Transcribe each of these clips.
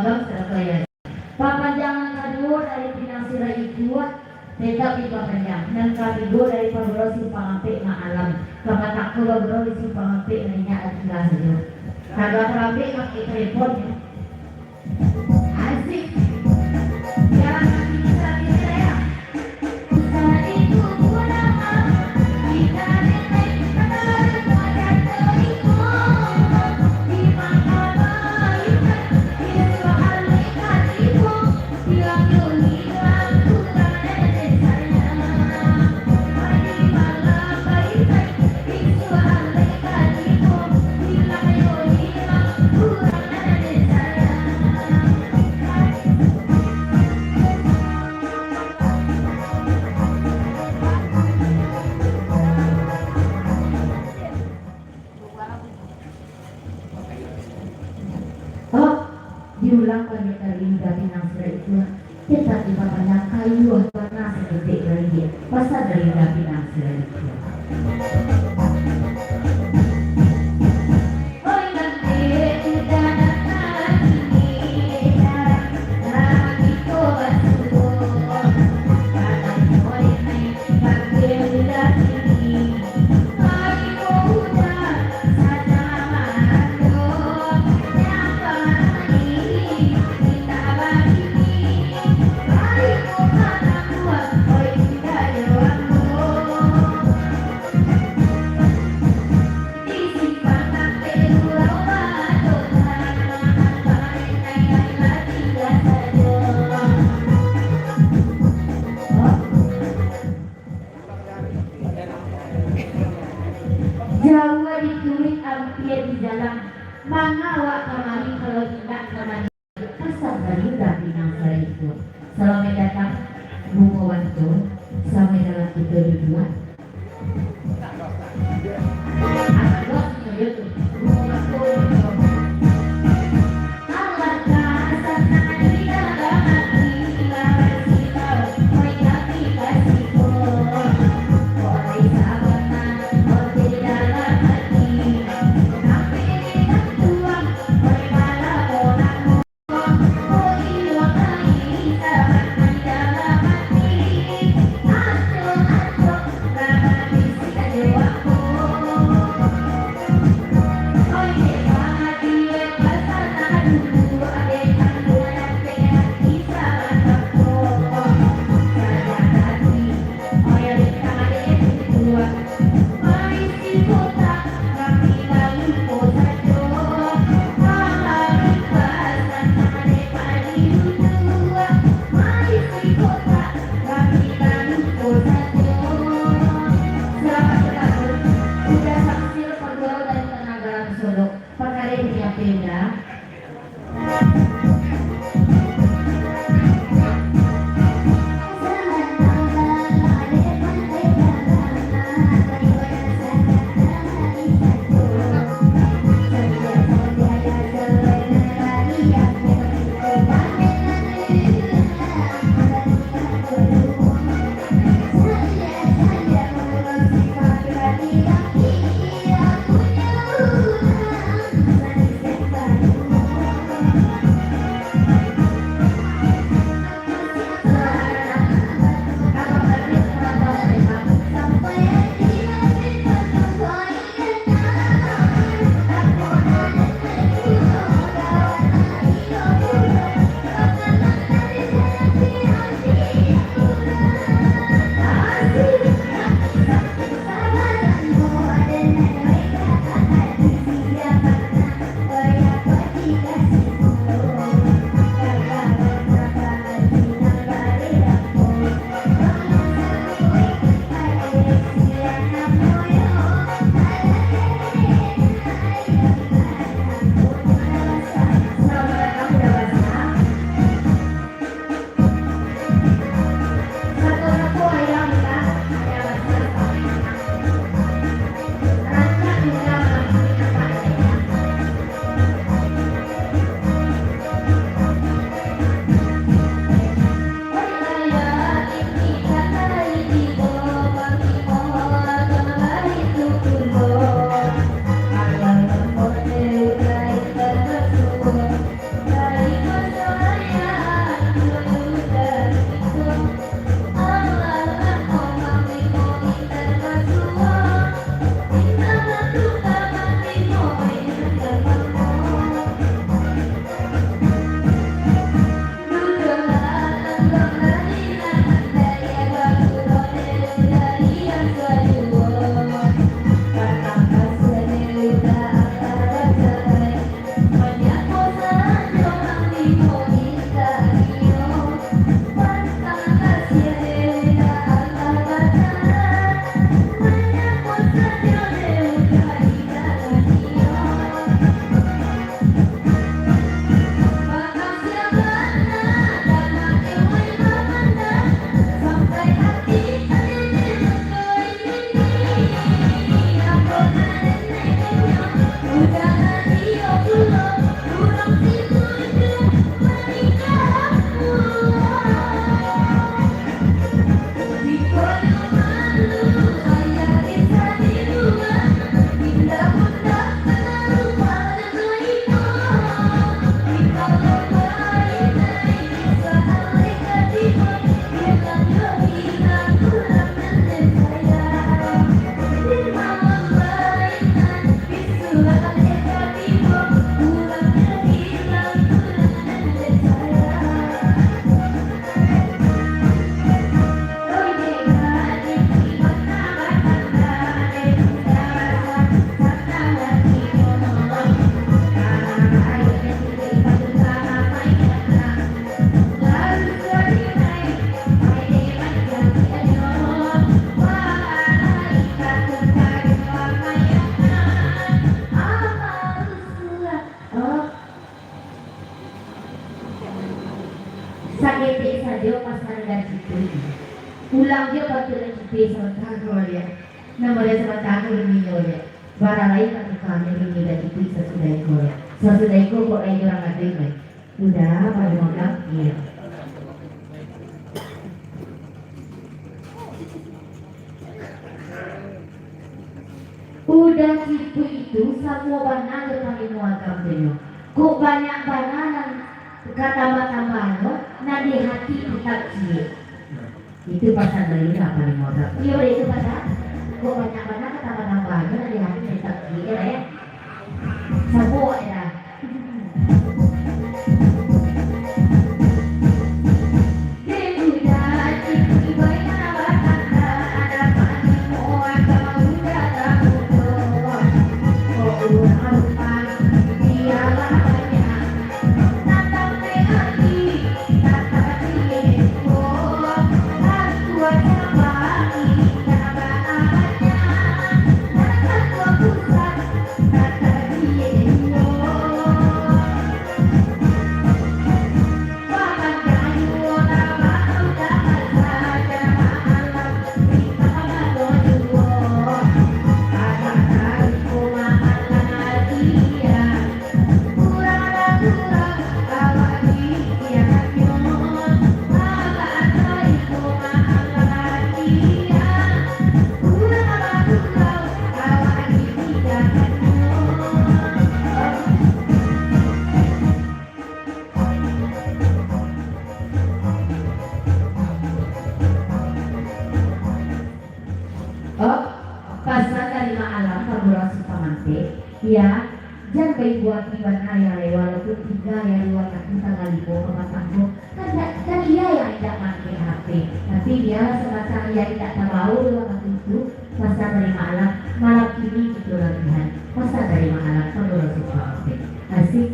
panggang seragaya. Papanjangan kedua dari pinasira itu tetapi papanjang dan kedua dari pagoro si pangape na alam kapatak ko pagoro si pangape na niya at saja. Kagak rapi kak telepon ya. Asik. Jangan bisa ya. Saat itu pulang kita netek kata pada teriko di mana bayu di soal katiku hilang hilang pulang netek saya hari malam bayu di soal katiku hilang hilang pulang netek saya. Oh, diulang kami terindah pinang itu tetapi papanya kayu warna sedetik lagi pasal dari pinang itu. Oh, nanti udah datang ini lagi kobat subuh kadang mulai naik pakai udah ini lagi udah saja aku nyapa ini kita bagi lagi kobat buat oi tidak jawabmu. sakit saja pas nangga cipu ulang dia waktu cipu sebentar kalau dia namanya sebentar dulu dia barang lain kan kami ini dan cipu sesudah itu kok lagi orang ada udah pada modal iya udah cipu itu semua banana kami muagam dia kok banyak banana kata-kata nah di hati kita cie itu pasal dari apa nih modal iya itu pasal kok banyak kata-kata nah di hati kita cie ya semua ya ya jangan baik buat iban ayah walaupun tiga ya luar kaki tanggal ibu rumah tangga kan dia yang tidak pakai HP tapi dia semacam yang tidak tahu waktu itu masa dari malam ini itu latihan masa dari malam perlu suka HP asik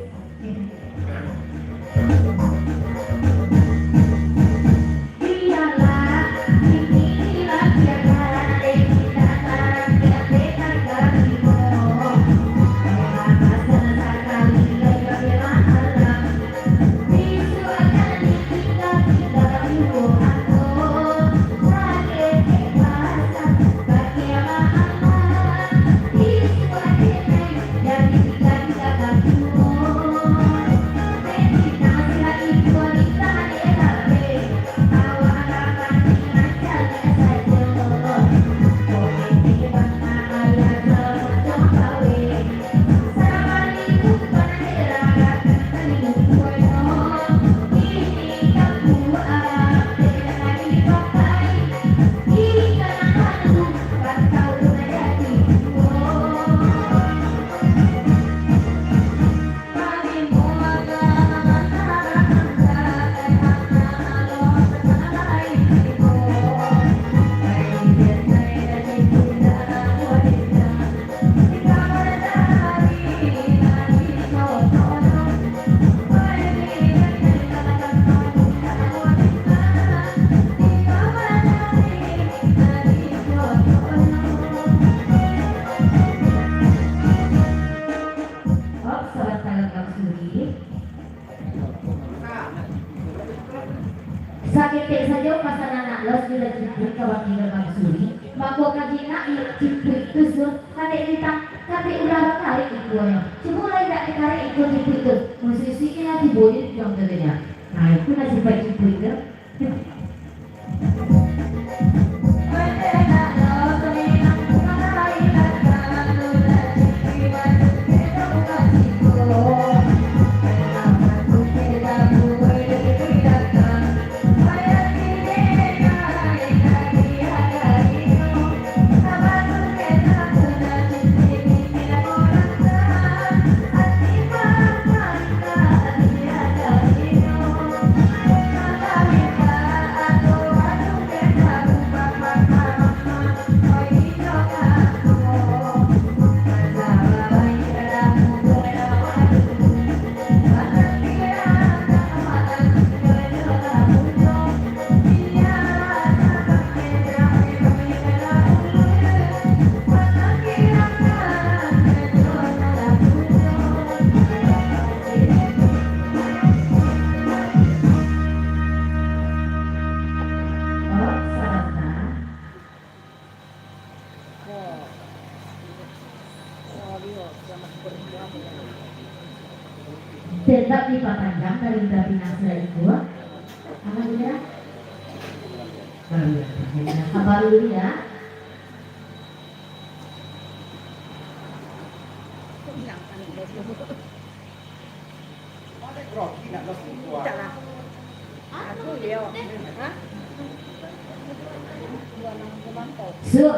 sakit saja pasal anak los bila cipu kawan tinggal maksuri mako kajina cipu itu sur kade ditang kade udah tarik itu ya cipu lain tak ditarik itu cipu itu musisinya di bodi jam terenya nah itu nasi pai cipu itu Rinda Pinasira itu apa dia? Baru ya. Sur,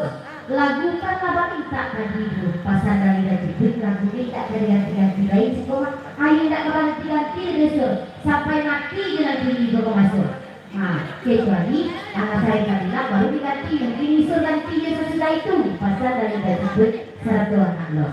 lagu kan apa kita tadi itu pasal dari jepit lagu kita dari ganti-ganti lain sekolah ayo tidak ganti-ganti deh sur sampai mati lagi itu masuk. Nah, kecuali anak saya tadi lah baru diganti yang ini sur gantinya sesudah itu pasal dari jepit satu anak lo.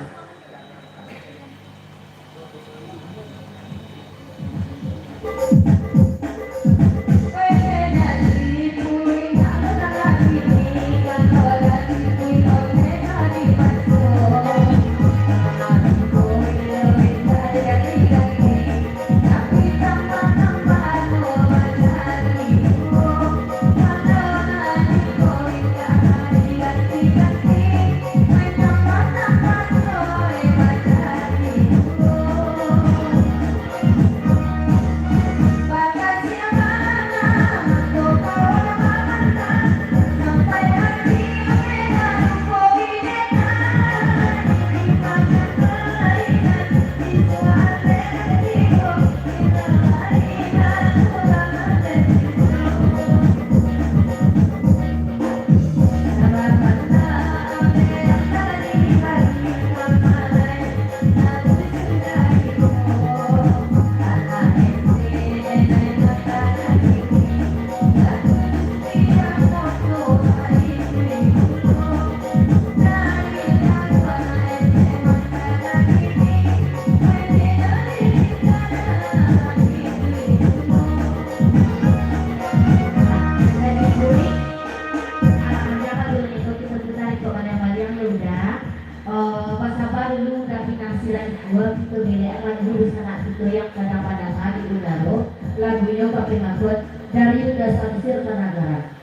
Lagunya pakai maksud dari udah sansir ke negara.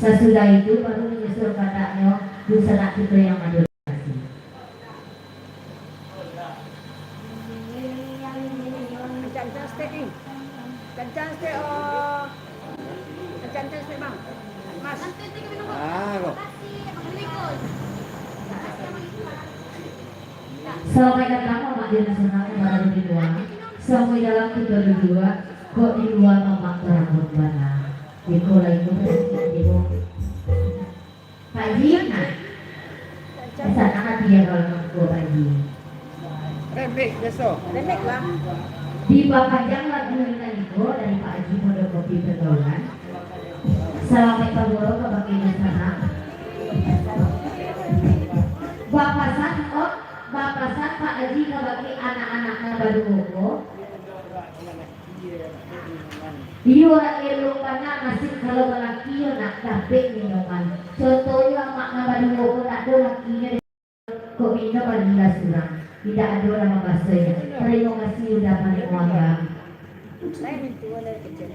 Sesudah itu baru menyusul katanya busana kita yang maju. Sampai datang Mak Nasional baru di luar. Sampai dalam kita berdua kok di luar memang rambut mana. Di kolam itu di Pak Haji, nah, sana hati ya kalau ngaku Pak Haji. Remik besok. Remik bang. Di Papajang lagu itu dari Pak Haji Modokopi Pergaulan. Sampai Kaboro ke bagian sana. Bapasan Pak Haji ke bagi anak-anaknya baru koko. Iya elok banyak nasib kalau lelaki nak capek minuman. Contohnya makna baru koko tak ada lakinya kok minum pada surang. Tidak ada orang membahasnya. Terima kasih sudah paling uang. Saya minta oleh kecil.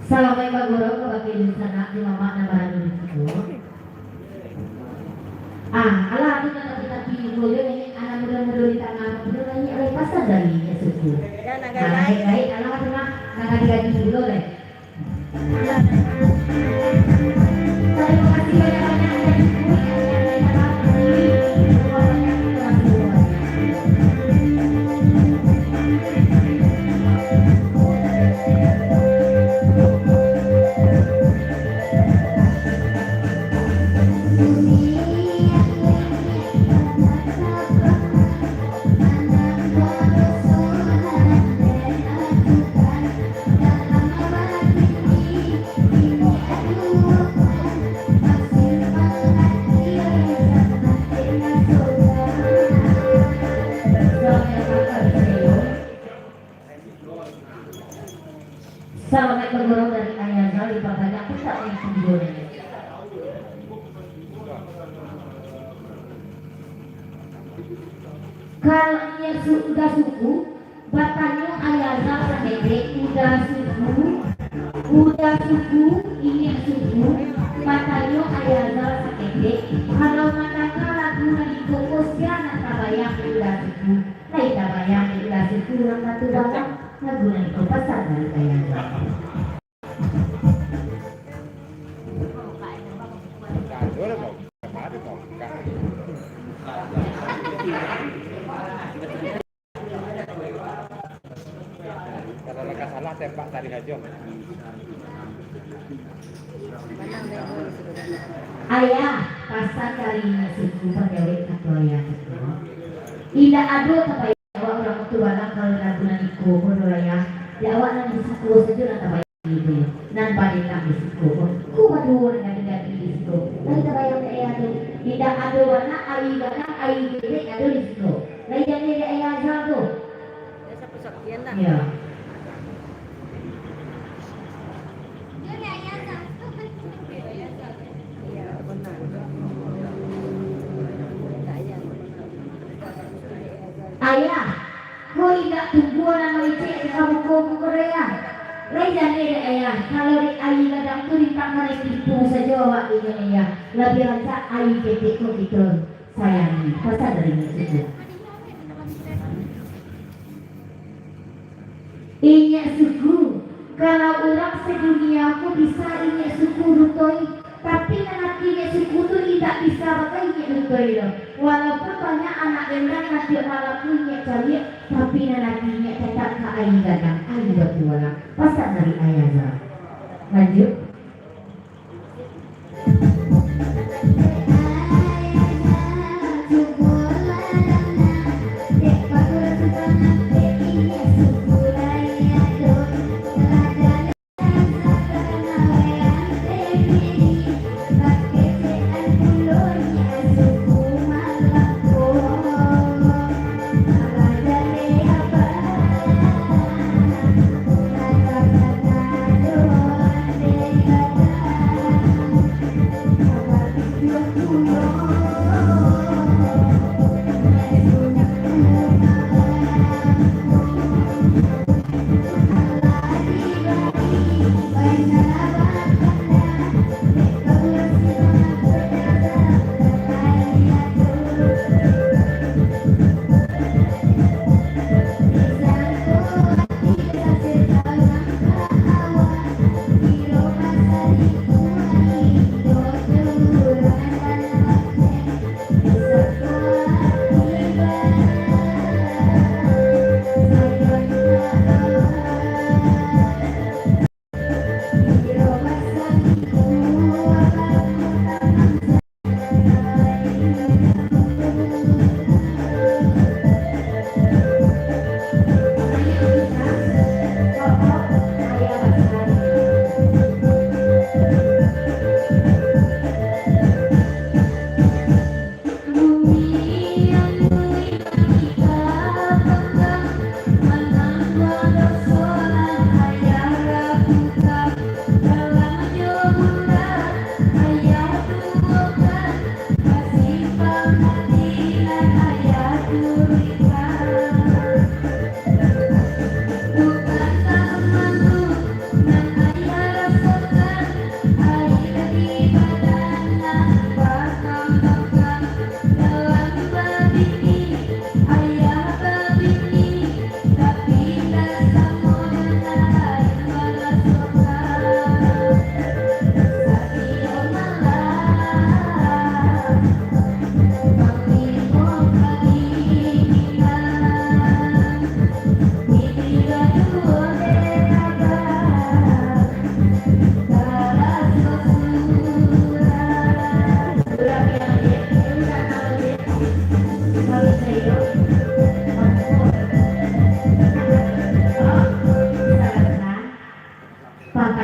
Salaway baguro ko bakil sana di mama na baru itu. Ala itu kata kita pilih ini anak muda-muda di tangan muda ini ada pasar dari ya suku. Yan, Nah, nagay-gay. baik, alam ka na nakadigaji dulu deh. Terima kasih banyak-banyak Selamat bergurau dari ayah Zali Papanya kita yang video ini. Kalau ia sudah suku, batanya ayah Zali sampai udah suku, ini suku, batanya ayah Zali sampai. Kalau manakah lagu dari kokosnya nak bayang udah suku, lain bayang udah suku orang batu balang. Nagunan ko pasal na kaya Kalau lekas salah tembak tadi aja. ayah pasal kalinya suku pegawai katoya ila ado kapay orang tua lang kalau nagunan ko ya awak nang disiku saja nang tabay ini nan balik nang disiku ku madu nang ganti disiku lain tabayang na ayah tidak ada warna ai gede ada disiku lain jadi ayah jado Sa pusakyan na. ya Iya, benar. Ayan. ayah ko tidak tunggu na malice kamu ko Korea lain jadi ayah kalau di ai gadang tu di tangan itu saja awak ini ayah lebih lancar ai gede ko gitu sayangi pasal dari itu Inya suku, kalau orang sedunia aku bisa inya suku rutoi, tapi anak inya suku tu tidak bisa pakai inya rutoi loh. Walaupun banyak anak endang nanti malam inya cari, tapi anak inya tetap ke air gadang, air bertuala. Pasal dari ayah Zah. Lanjut.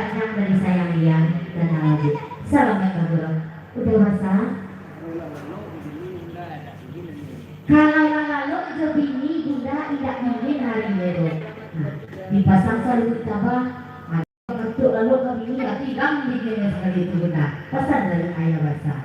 panjang dari sayang Lian dan Aldi. Selamat ngobrol. Udah masa? Kalau lalu itu bini bunda tidak mungkin hari itu. Nah, dipasang selalu tambah. Untuk lalu ke bini ya tidak bikinnya sekali itu bunda. Pesan dari ayah bahasa.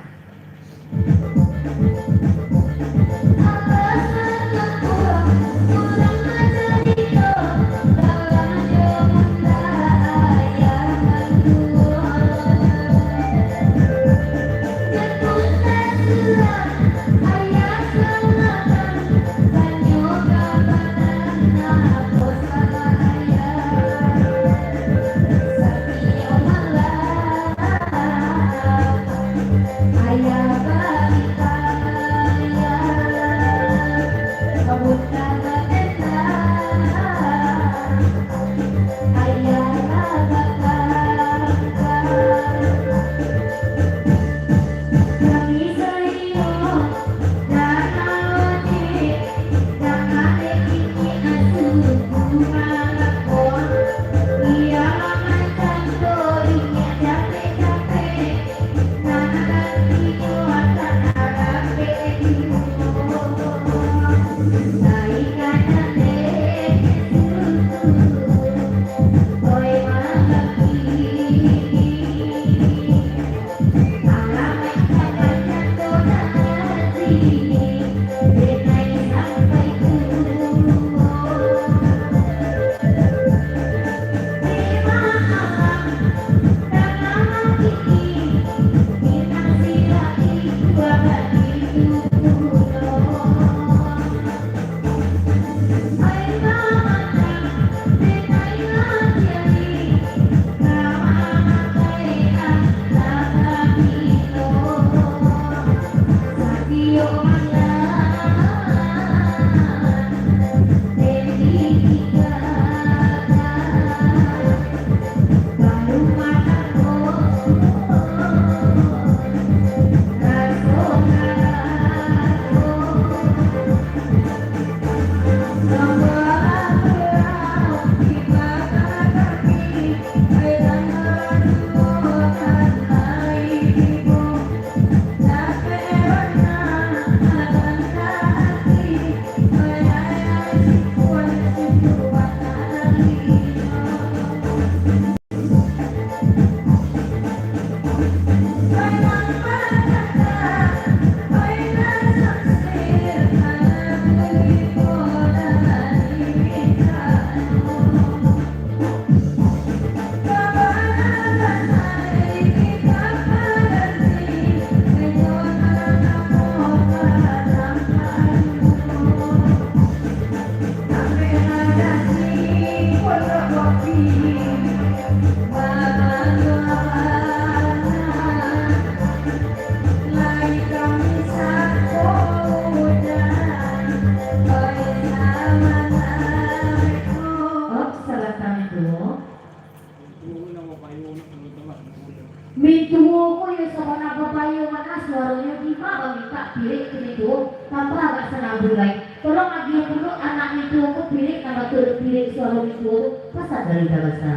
Mintuwo ko yung sa mga babayo mga suaranya di ba minta pilih itu tambah agak senabulay. Tolong lagi dulu anak itu ko pilih tambah turut pilih suara itu pasal dari bahasa.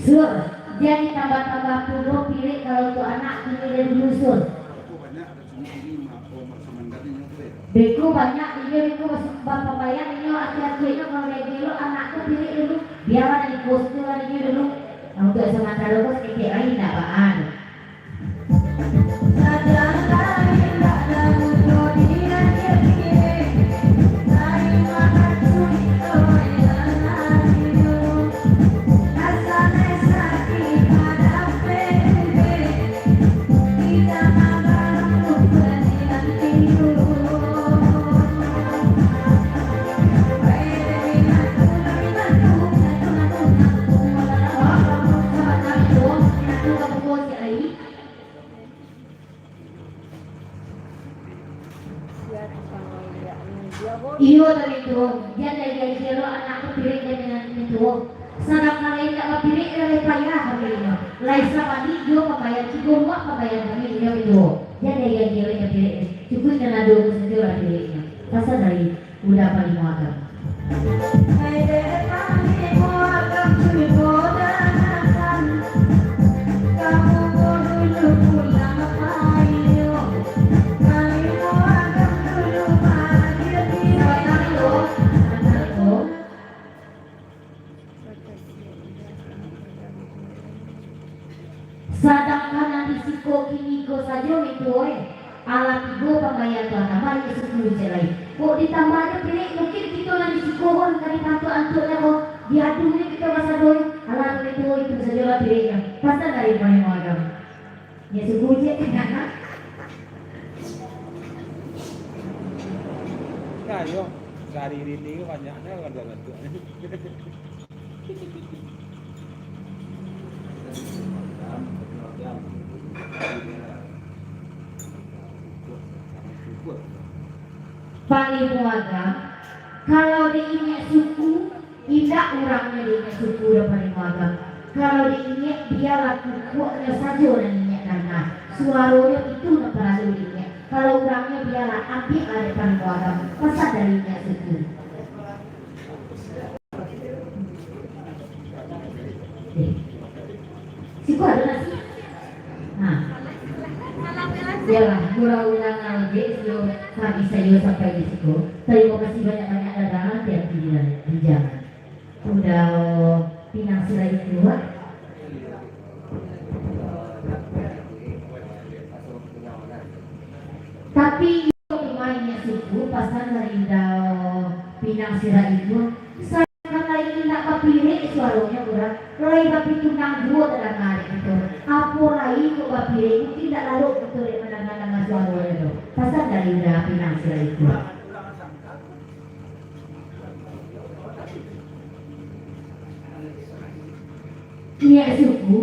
Sur, jadi tambah-tambah puluh pilih kalau untuk anak ini dari dusun. Beku banyak ini beku bapak bayar ini aki-aki itu kalau kayak dulu anakku pilih dulu biar ada di kostum ini dulu untuk sementara bos kita lain tidak bahan. Iyo tadi itu, dia dari kilo anakku pilih dengan itu. Sarap kalian tak pilih dari payah kalian. Lain sama dia pembayar cikum wak pembayar kami dia itu. Dia dari kilo yang pilih. Cukup dengan dua sendiri lah pilihnya. Pasal dari udah paling muagam. Sedangkan nanti siko kiniko saja itu alat ibu pembayar tuan nama Yesus Kristus lain. Kok ditambahnya pilih mungkin kita nanti siko kan kali antu-antunya kok diadunya kita masa doi alat itu saja lah pilihnya. Pasal dari mana agam? Yesus Kristus kan? Nah, yo dari ini banyaknya kan banget. Paling muagam kalau diingat suku tidak orangnya diingat suku udah paling muagam. Kalau diingat dia laku kuatnya saja orang ingat karena suaranya itu nak terlalu diingat. Kalau orangnya biarlah ambil ada paling muagam pasal dari ingat suku. Siku ada nasi? Nah, biarlah kurang-kurang aja itu kami saya sampai di situ. Terima kasih banyak-banyak dagangan yang di jalan. Udah pinang selain keluar. Tapi itu mainnya suku pasal dari pinang sirah itu. Lain tidak kepilih suaranya kurang lain tapi tunang dua dalam hari itu apa lain kok kepilih itu tidak lalu betul yang menang-menang suaranya itu pasal dari udah finansial itu niat suku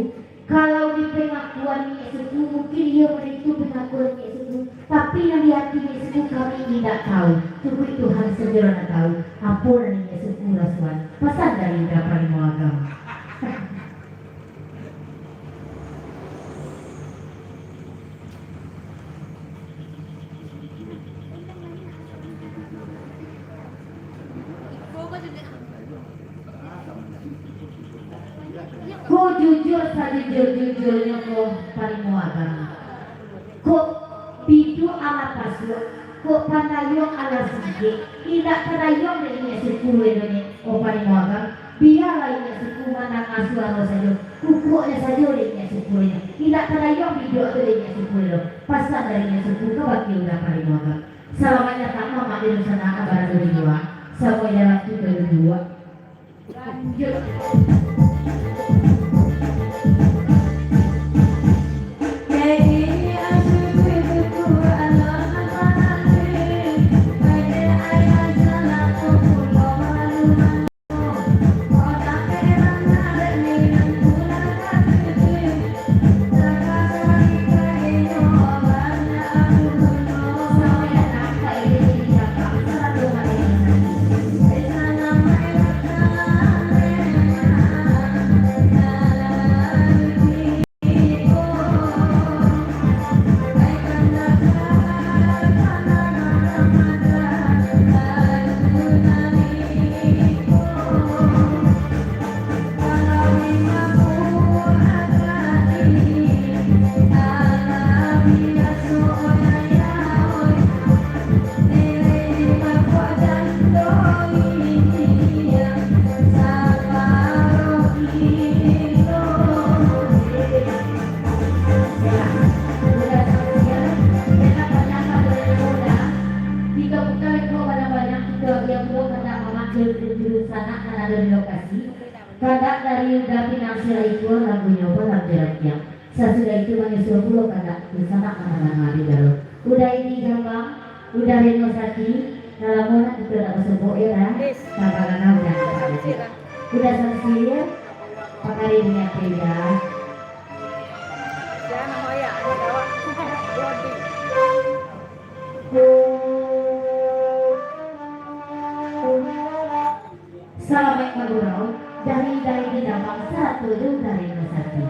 kalau di pengakuan niat suku mungkin dia itu pengakuan niat suku tapi yang di hati niat suku kami tidak tahu suku itu harus sederhana tahu apa niat suku rasuan pasal dari berapa lima agama. Kok jujur saja jujurnya kok paling agama. Kok bidu amat pasuk. Kok pandayong ala sedikit. Tidak pandayong dengan suku ini. Oh paling agama. Biarlah ini suku mana ngasuara saja. Kukunya saja dengan suku ini. Tidak pandayong bidu atau dengan suku ini. Pasal dari suku kawat udah paling agama. Selamanya tak mau di sana barang berdua. Semua jalan itu berdua. Lanjut. judul sana karena dari lokasi. Kadak dari Yuda Pinasila itu lagunya apa jaraknya. Sesudah itu menyusul pulau kadak di sana karena ngadi dulu. Udah ini gampang, udah renovasi. Dalam mana itu ada sebuah era, karena udah selesai. Pakai ini beda. Jangan mau ya, ada bawa loading. Selamat menggurau dari Bidang satu dari Nusati.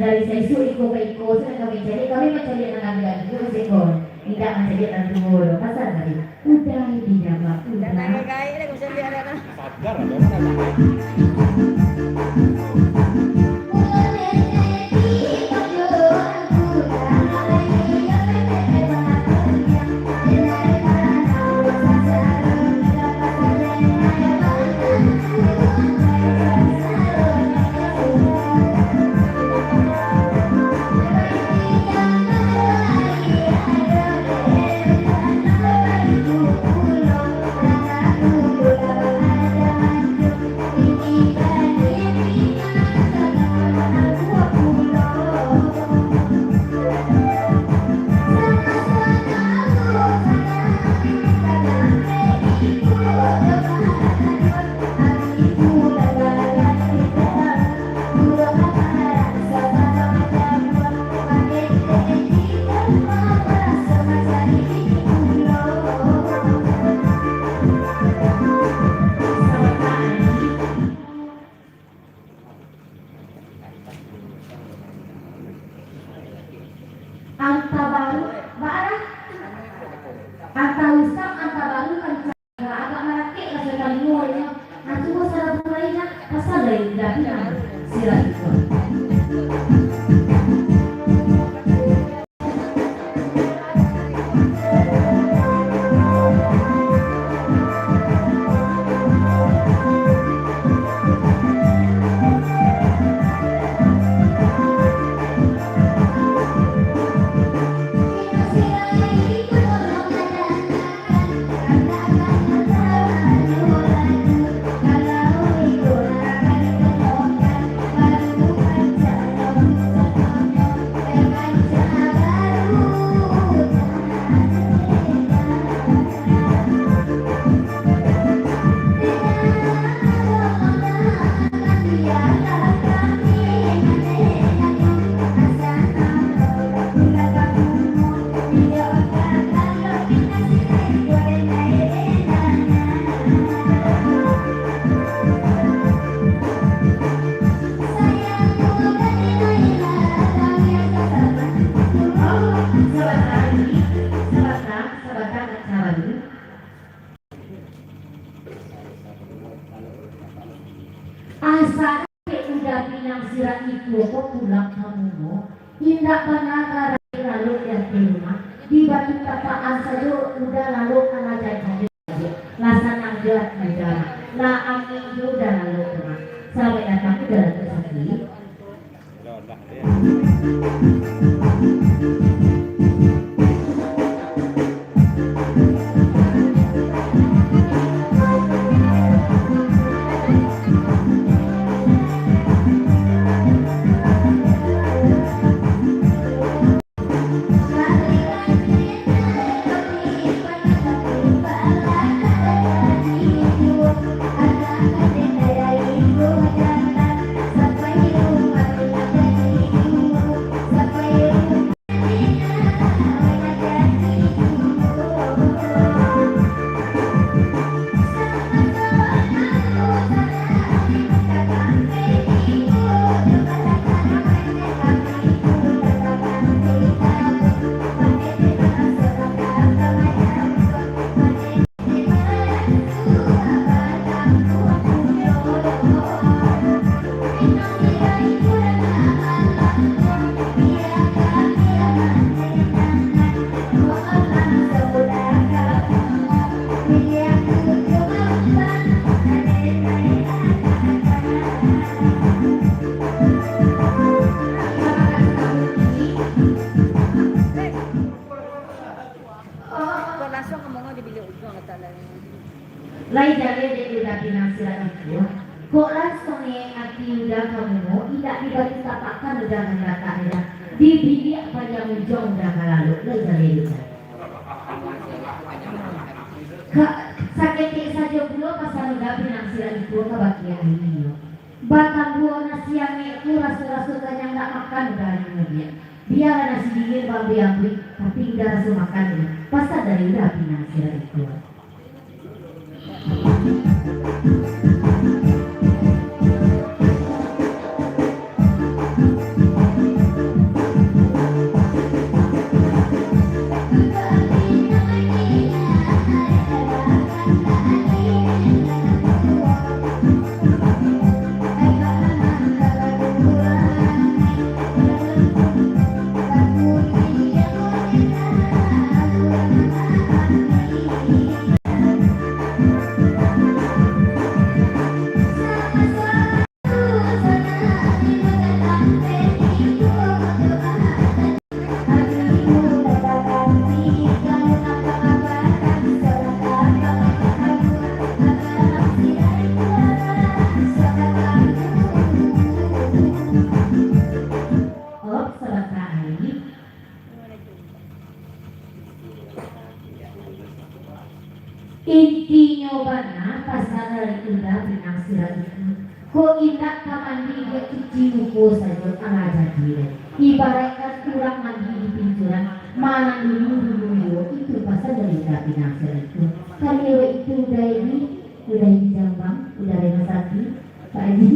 Dari saya suruh iko ke iko, kami mencari anak itu ke sekon, tidak mencari anak dulu, pasal tadi, udah di dalam, udah. Sadar ada mana? Asa udah pinang sirah itu kok pulang kamu mo. Indah panagara lalu yang di rumah. Di batu tapaan saja udah lalu karena jadi lasanang jelas negara. Lah angin itu udah lalu rumah. Sampai datang udah lalu sakit. Loh, dah dia. Kung langsung ngomong dibili uang at talaga. Lain dari dia udah pinang sirah itu. Kok langsung arti udah kamu mo. Tidak dibagi katakan udah mendatangnya. Dibili apa yang ujung udah lalu. Lain dari itu. Sakit saja pula pasal udah pinang sirah itu kebahagiaan ini. Batang buah nasi yang itu rasu-rasu yang tak makan udah dia. Biar nasi dingin babi ambil, tapi udah rasu makan ini. Pasal dari udah pinang sirah itu. Intinya bana pasal dari udah pinang sirah itu. Ko indak kamandi dia cuci muka saja ala jadi. Ibaratkan kurang mandi di pinturan, mana dulu itu pasal dari udah pinang sirah itu. Kali itu udah di Jambang, udah Rena Sakti, Pak Edi.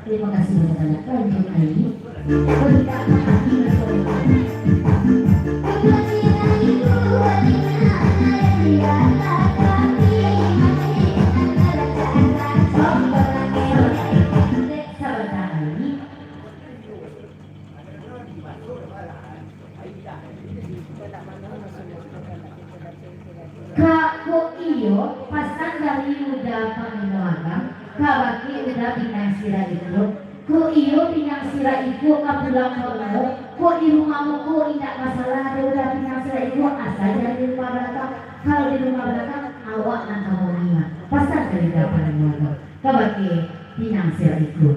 Terima kasih banyak. Lanjut lagi. Berikan hati Kako iyo pasan dari udah panginoagang kabaki udah pinang sirah itu. Ko iyo pinang sirah itu kapulang kamu. Ko di rumahmu ko tidak masalah ada udah pinang sirah itu asal dari rumah belakang. Kalau di rumah belakang awak dan kamu lima. Pasan dari udah panginoagang kabaki pinang sirah itu.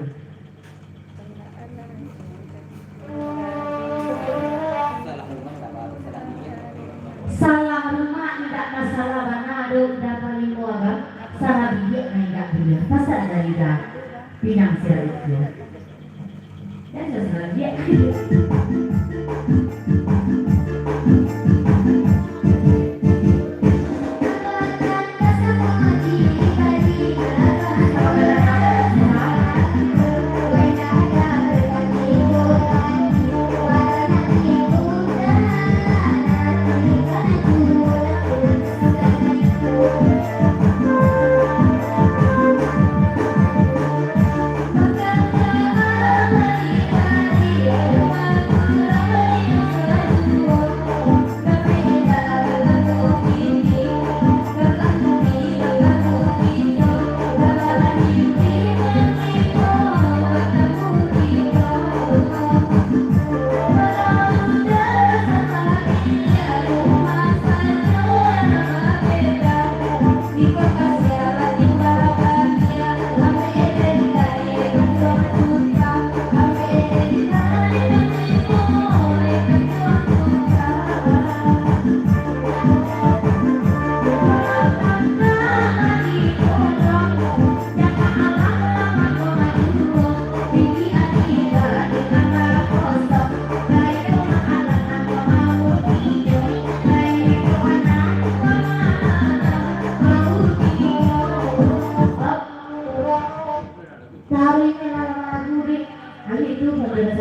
Salah rumah tidak masalah mana ada udah paling muaga salah bidik tidak bidik pasal dari dah pinang sirah itu dan salah dia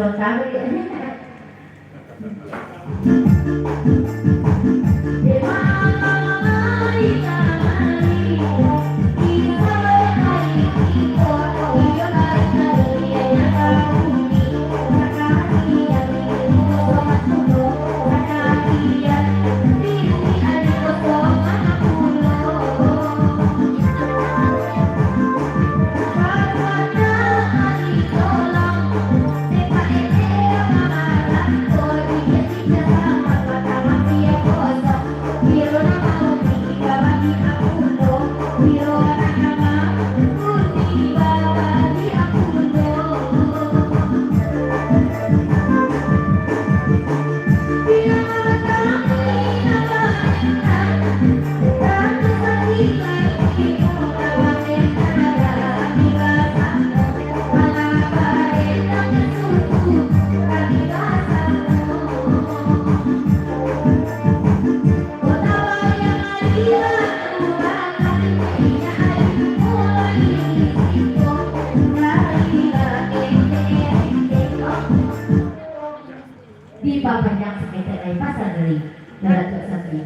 tahu ya. Di panjang sekitar dari pasar dari Naratuk Satria.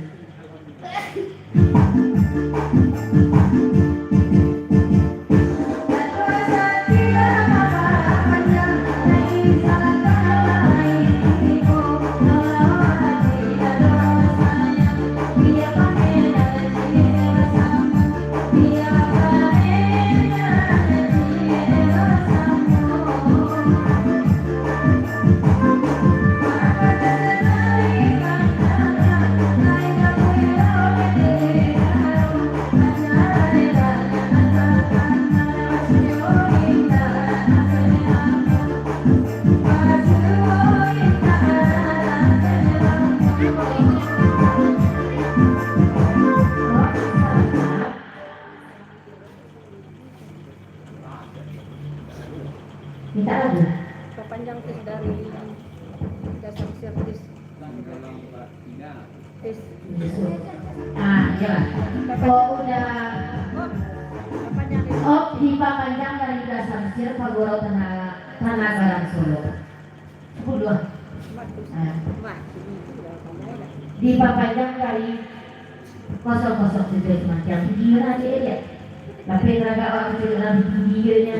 Minta lagi. Perpanjang tes dari dasar servis. Tes. Ya. Oh udah. Perpanjang tes. Oh dipanjang dari dasar sir Pagoro Tanah Garang Solo. 10. Dipanjang dari 007 macam gila dia ya. Tapi raga orang kecil lebih tingginya.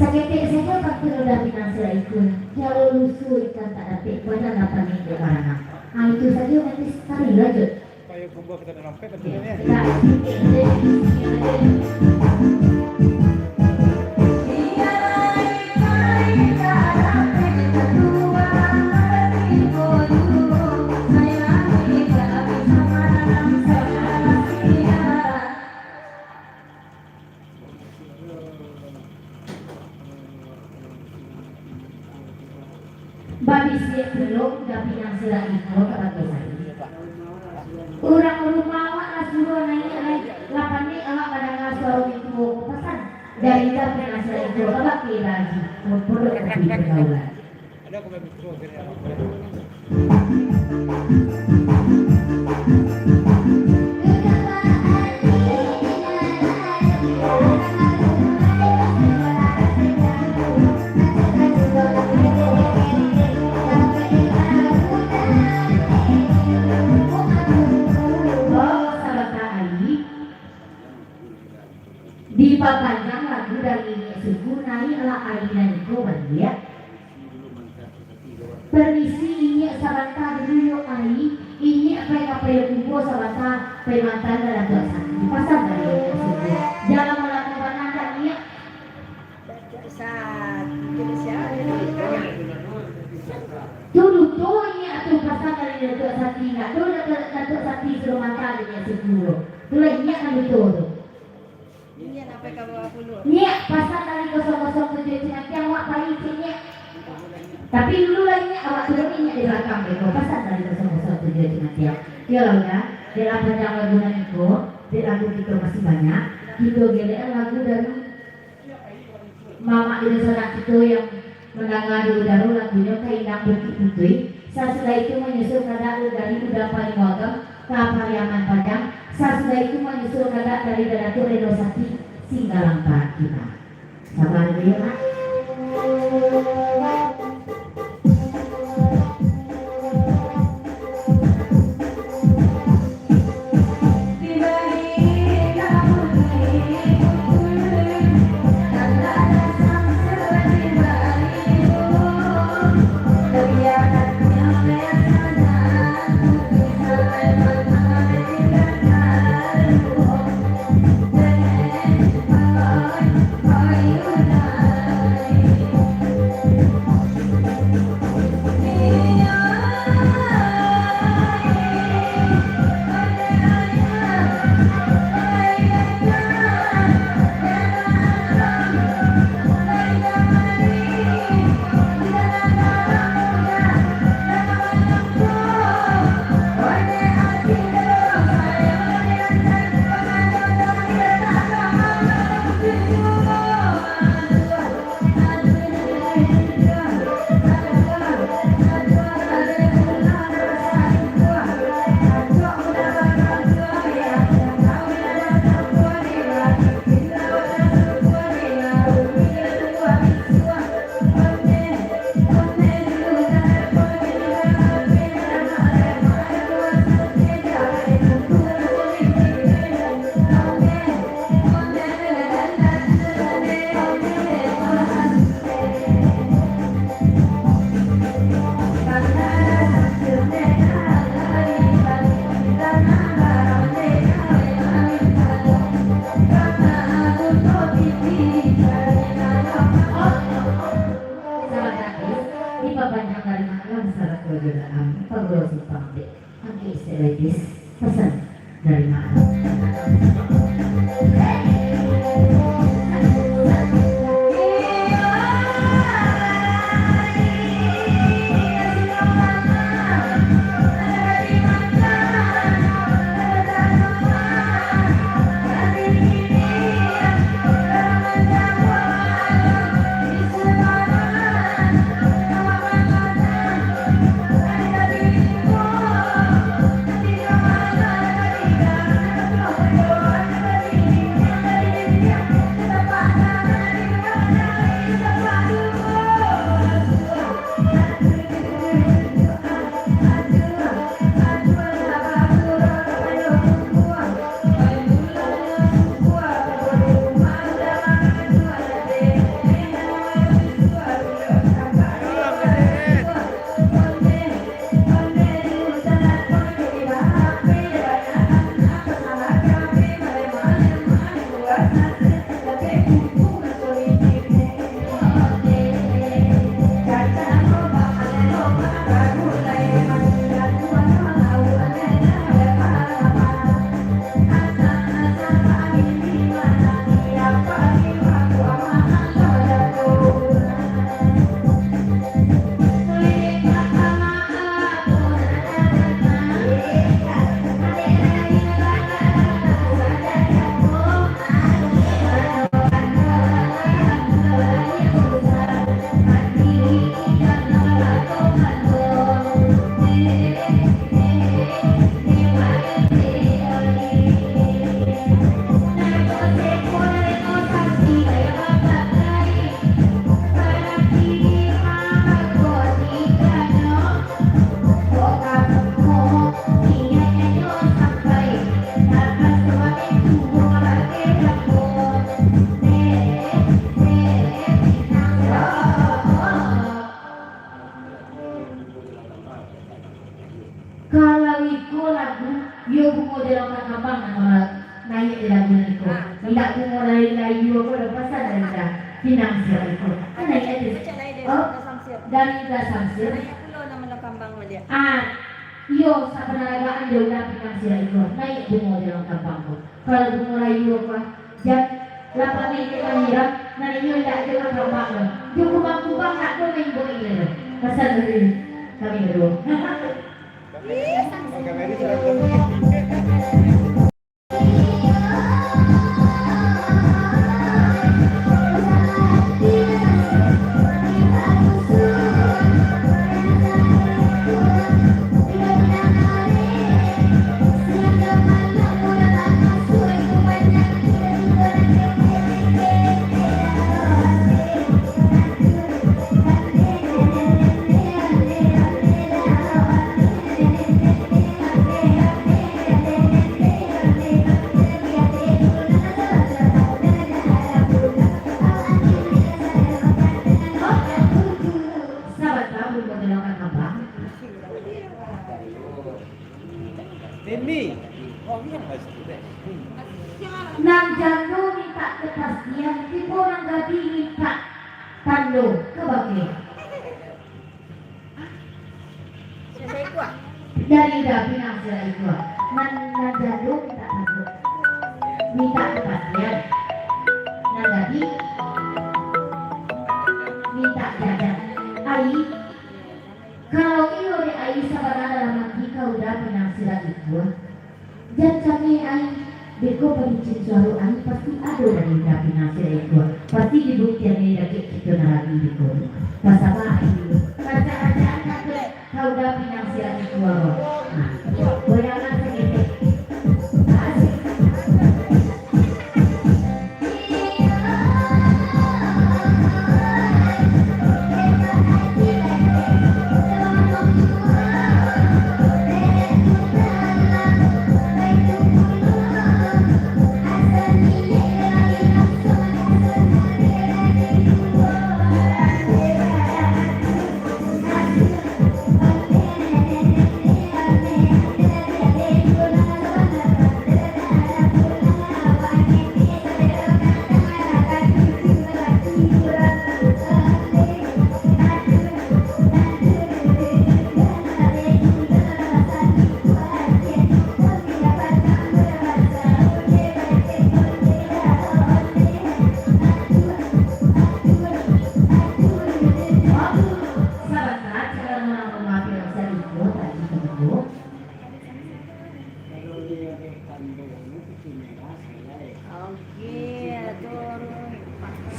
Saketik saja fakir udah finansial itu. Kalau lusuh ikan tak dapat banyak dapat minggu karena. Itu saja nanti sekali lanjut. Kayak gua kita dalam pet betulnya. Babi siap belum dah finansial itu kata saya. Orang rumah awak lah suruh naik 8 ni awak pada ngasuh itu pesan dari dah finansial itu awak kira lagi produk kopi pergaulan. Ada aku main betul kira. Dipanjang lagu dari suku naik ala ainan itu dia. Permisi ini saranta dulu ai ini apa yang kubo saranta pemantan dalam dosa pasal dari tersebut jangan melakukan anda ini Sa Indonesia ada dulu tuh ini atau pasal dari dosa tinggal dulu datuk sati suruh mantan dia sepuluh dulu ini akan betul ini apa kamu puluh. ini pasal dari 007 nanti awak baik ini. Tapi dulu lainnya awak turun ini di belakang itu pasal dari 007 nanti ya. Ya lah udah, di panjang lagu itu, di lagu kita masih banyak. Kita gelekan lagu dari Mama Indonesia itu yang mendengar dulu lagunya Kainang Bukit Putih. Sesudah itu menyusul nada dari udah paling wagam ke Pariaman Padang. Sesudah itu menyusul nada dari Datu Renosati Singgalampa kita. Sabar dulu ya. Pesan dari mana? dari dasansir. Pulo naman ang kambang mo dia. Iyo sa panalagaan daw na pinansira ito. Naik bungo daw ang kampang ko. Kalau bungo na iyo pa, dyan, lapan na ito mahirap, na ninyo dahil daw ang kampang ko. Yung kumang-kumang na ko may bungo ilo. Kasal rin kami doon. Magkamali sila. Sabat tahu mengenalkan apa? Ini. Oh, ini yang masih deh. Nang jano minta kepastian, tipo orang gadi minta tando kebagi. Siyempre ko ah. Dari dapi nang sila itu, nang jano minta tando, minta kepastian. Nang gadi minta jajan. Ai, kalau iyo di ai sabana dalam hati kau dapi nang sila itu, jangan ai. Beko pencin suara ai pasti ada dari dapi nasi itu. Pasti dibuktikan dari kita narasi beko. Pasama itu. Kaca kau dapi nasi itu. Nah, goyangan sedikit. Asik.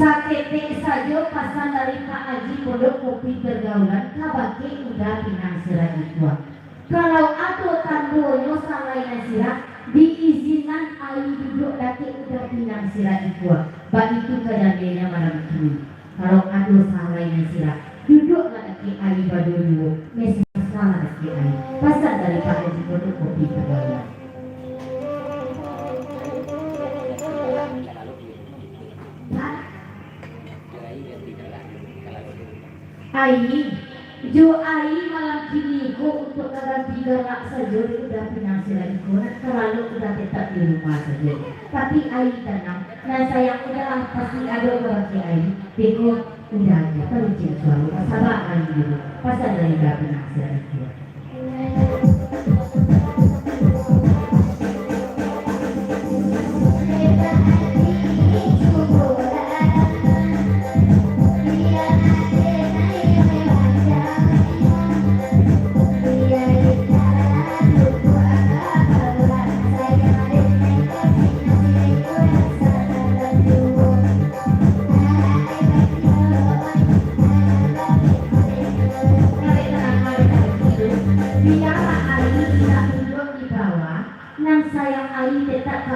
Sakete saja pasal dari Pak Haji Pondok Kopi Pergaulan kabake udah pinang sirah itu. Kalau ada tandonyo salain sirah diizinkan air duduk lagi udah pinang sirah itu. Bak itu kedandainya malam ini. Kalau ada salain sirah duduk lagi air badoyo mesti salah lagi air. Pasal dari Pak Haji Pondok Kopi Pergaulan. Ai, jo ai malam kini ko untuk ganti galak saja udah finansial lagi ko nak terlalu udah tetap di rumah saja. Tapi ai tenang, dan sayang udah pasti ada berarti ai. Beko udah aja pelicin suara sabar ai dulu. Pasal dari udah finansial lagi.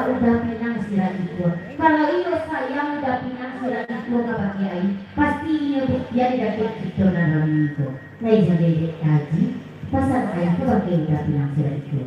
Udah pinang sila itu. Kalau iyo sayang udah pinang sila itu kapag ay pasti iyo dia didapit itu na itu. Nay jadi haji pasal ay kapag udah pinang sila itu.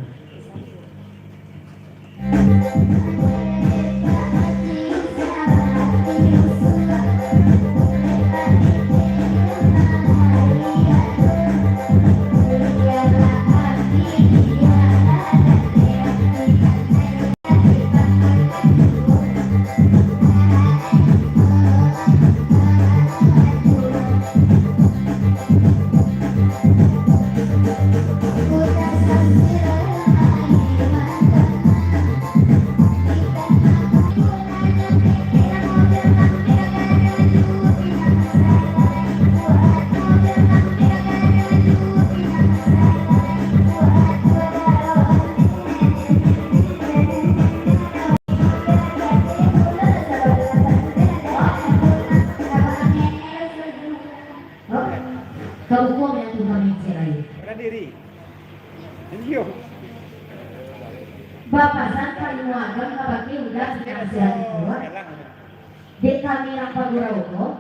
Oh, kamu kok yang tuh kami cerai. Bela diri. Iyo. Bapak sangka ilmu agama kabaki udah finansial itu. Di kami yang pagurau kok.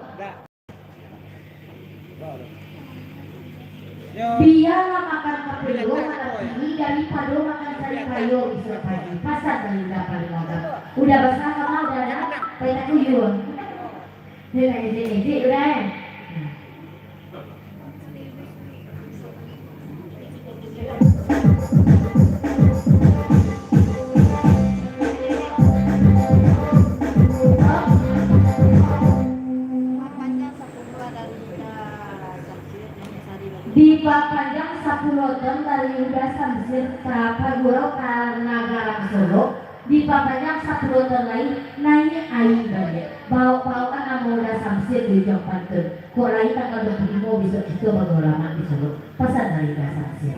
Biarlah makan kapelo makan tinggi daripada makan sari kayu bisa pagi. Pasar dari udah paling agak. Udah basah kamu udah ada. Kayak tuyul. Ini udah. Di Panjang 10 tahun dari udah samsir Pagurau ke Nagarang Solo di Panjang 10 tahun lain nanya aing banyak bawa-bawaan nama udah samsir di Jong Pantun kok lain tanggal 25 bisa itu Pagurau di Solo pesan dari udah samsir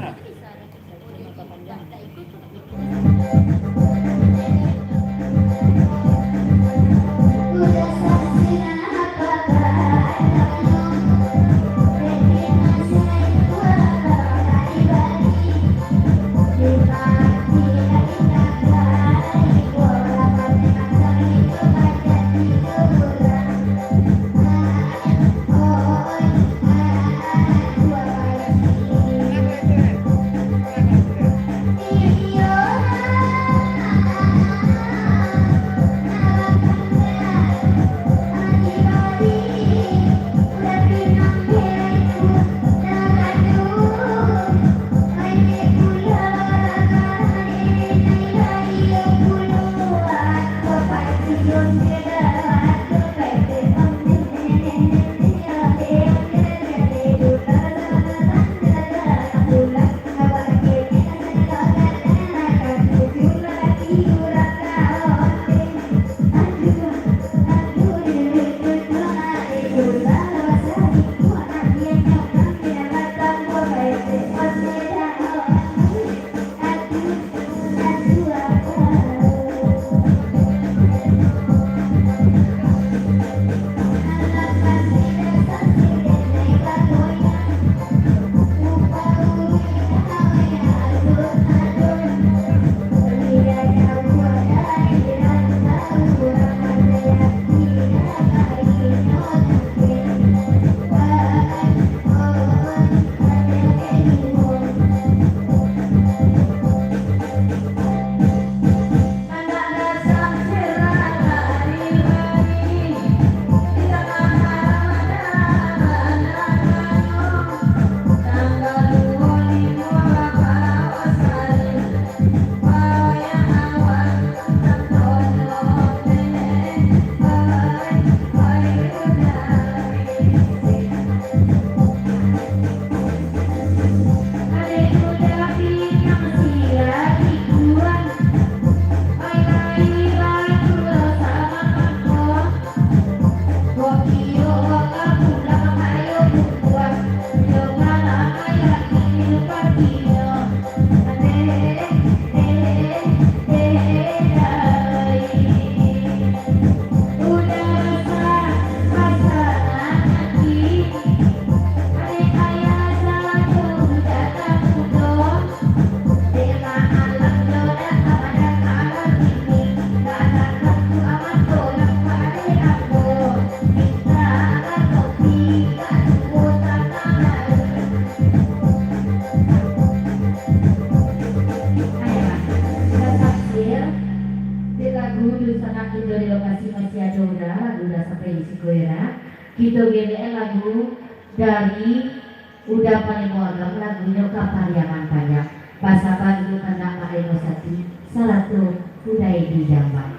Kita GBL lagu dari udah paling warga lagunya kapariaman banyak bahasa baru tanda Pak Emosati salah tuh udah di jamban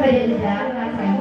kayak di jamban saya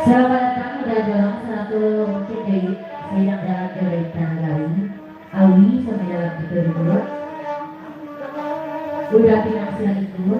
Selamat datang udah dalam satu mungkin dari saya dalam dari Tanggari Awi sampai dalam kedua udah pinang silang itu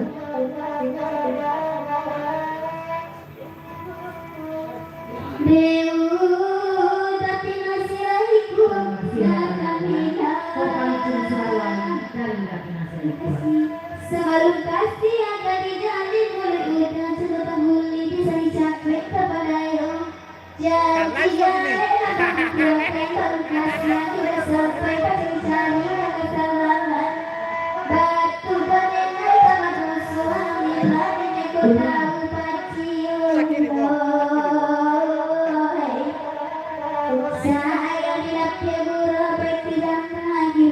Sebelum kasih akan dijalin oleh udah sudah muli bisa dicapai kepada yang janji akan dilakukan baru kasih sudah sampai pada cari kesalahan batu berenai sama suami lagi neko tahu pacium saya tidak keburu bertidak lagi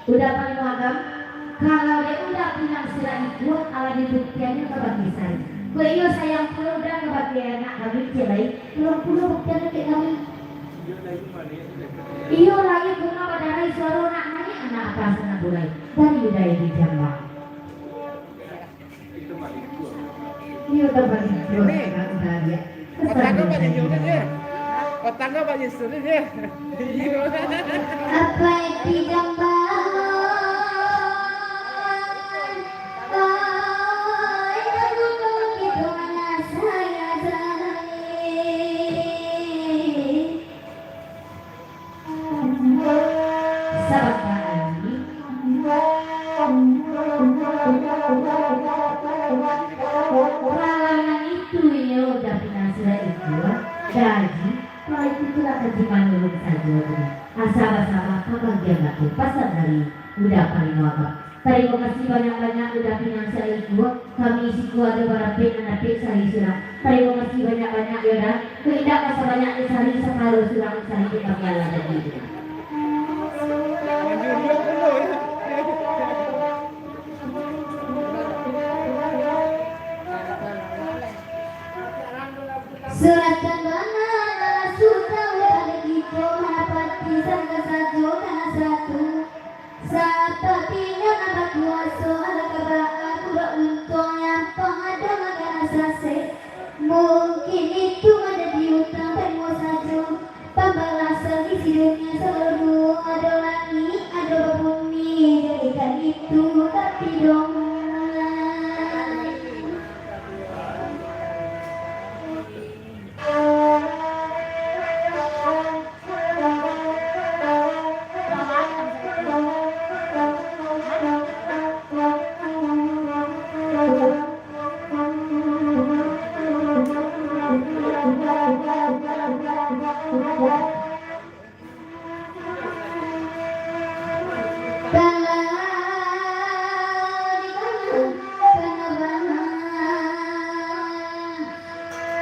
udah paling magam kalau dia udah pinang sila itu ala dibuktiannya kebagisan kue iyo sayang pulau udah kebagian anak kami celai pulau buktiannya kayak kami iyo lagi bunga pada rai suara anak nani anak apa sana bulai dari budaya di Jawa ini udah paling jual udah dia Otangga banyak juga dia. Otangga banyak sulit dia. apa itu gambar Pengalaman itu ya udah finansial itu gaji kalau itu sudah kejiman dulu saja asal-asal kapan dia nggak tuh pasal dari udah paling wakaf terima kasih banyak-banyak udah finansial itu kami isi keluarga barapin anak sari surah terima kasih banyak-banyak ya udah tidak masa banyak sari separuh surah sari kita piala lagi surat kandana adalah suta udah gitu menapati sangka satu karena satu sepertinya nama kuasa ada kebakar kurang untungnya pengada karena sase mungkin itu ada di utang temu saja pembalasan di dunia seluruh ada langit ada bumi jadikan itu tapi dong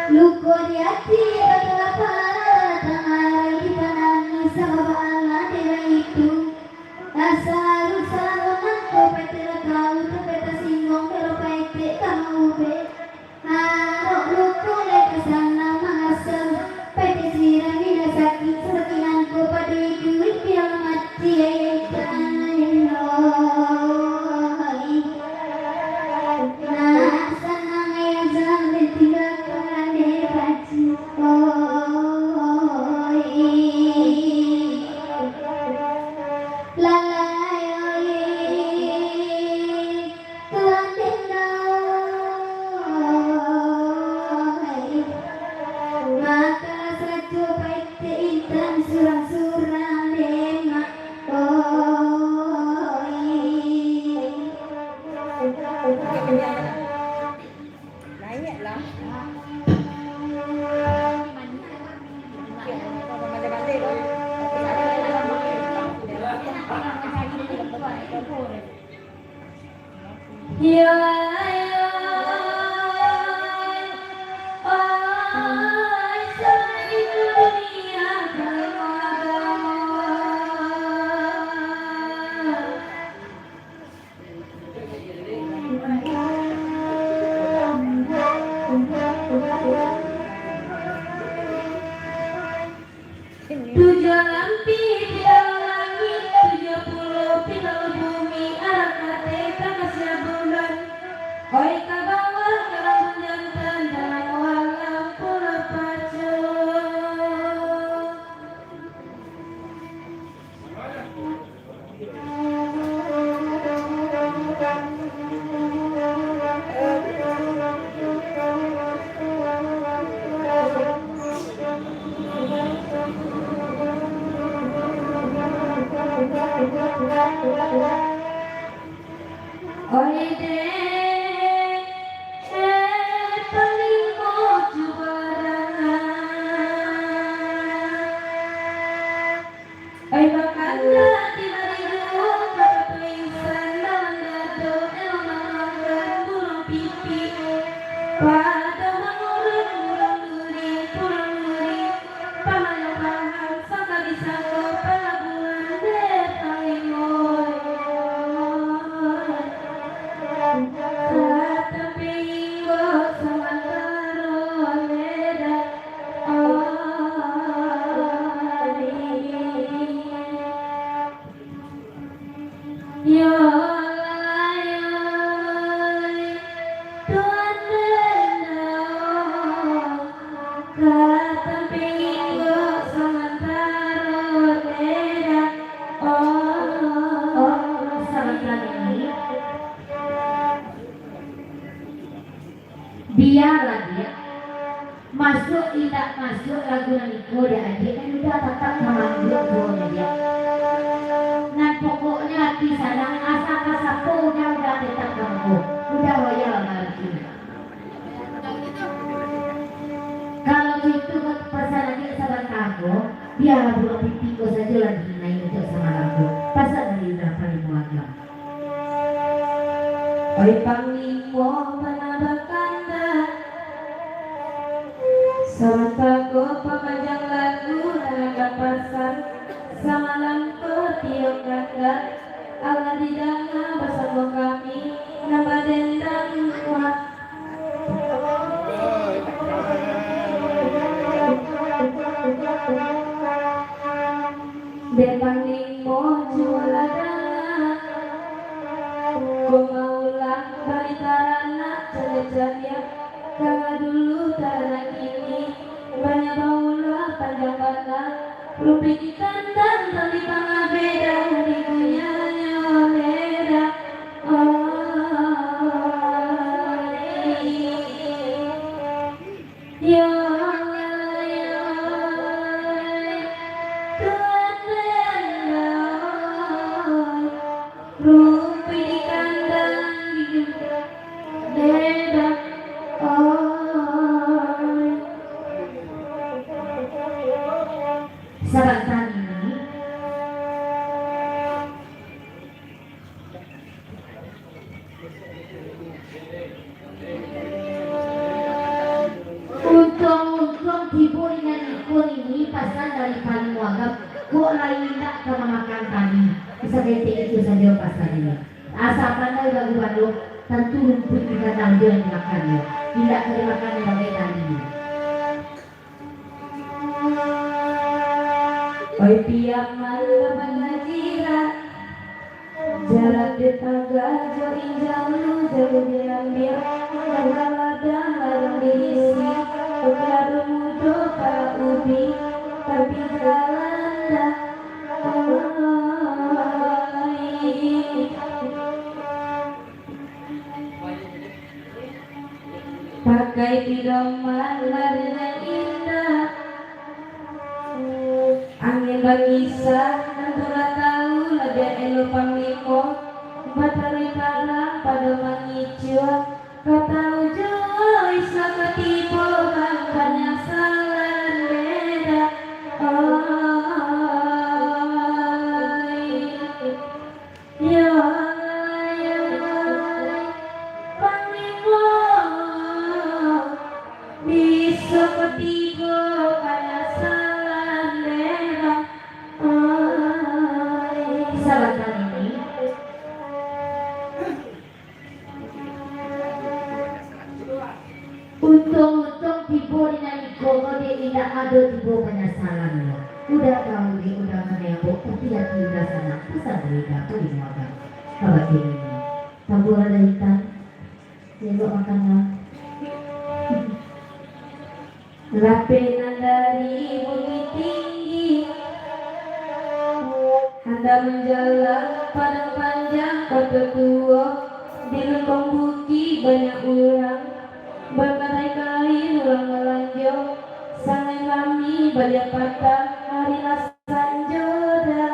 luko di hati betapa tangan dipanangi sama bala dewa itu asal selalu nangko petela kau tepeta singong pero pete kamu ube harok luko leka sana mangasal pete sirang ina sakit sekian ko pada duit biar mati ayatan nah senang yang jangan tinggal Layak lah. Ya Tujuh lampi di dalam langit, 70 di dalam bumi, alat kata kasih Oi deh, paling mau juara. Oi bakanda di marido, kapatulisan dalam dado, elong burung pipi. Pada mangurung burung duri, pamanyo paham, sangka disangko pelabuhan deh paling mau. Kata pingo samantara beda yo lalai tuan kata pingo samantara beda sahabat ini biarlah dia masuk tidak masuk lagu Niko dia aja kan udah tetap memanggil doanya dia. Nah pokoknya hati sadang asa kasapo udah tetap kamu udah royal lagi. Kalau itu pesan lagi sahabat kamu biarlah bulan pipiku saja lagi naik untuk sama lagu pasal dari udah paling muagam. Oi panglimo manabakanda Sartago pemajang lagu naraga pasar samalam tiok kakak ala didanga bersama kami nama dendang kuat Depang limo jualadana Kumaulah balitarana cale-cale Kala dulu tarang ini banyak baulah panjang banget Rupi di kandang tali pangabeda di kunyanya oleda ya Rupi di kandang di beda sahabat ini untung hiburan ikon ini pasal dari paling wagap kok lain tak ke makan tadi bisa detik itu saja pasal ini asalkan dari lagu tentu rumput kita tahu yang dimakannya tidak dimakan sebagai tadi. Oi piak malam mengajiran jarak di pagar jo injau lu jauh diambil ladang larang diisi udah mudo para ubi tapi jalan dah pakai pidoman larinya indah angin berkisah antara tahu lebih elu panglimo matahari kalah pada mengicua kata ujung isla ketipu bangkanya salah beda ya panglimo bisa ketipu pada salah beda sahabat ini untung-untung tipu dengan ikono dia tidak ada tipu penyesalan ya. Udah tahu dia udah menembok tapi hati udah sana pesan dari dapur di makan sahabat ini tabur ada hitam jelok makanlah lapinan dari bukit tinggi Anda menjalan padang panjang kota tua di lembong bukit banyak orang berkali-kali ulang melanjong sangai kami banyak patah hari sanjoda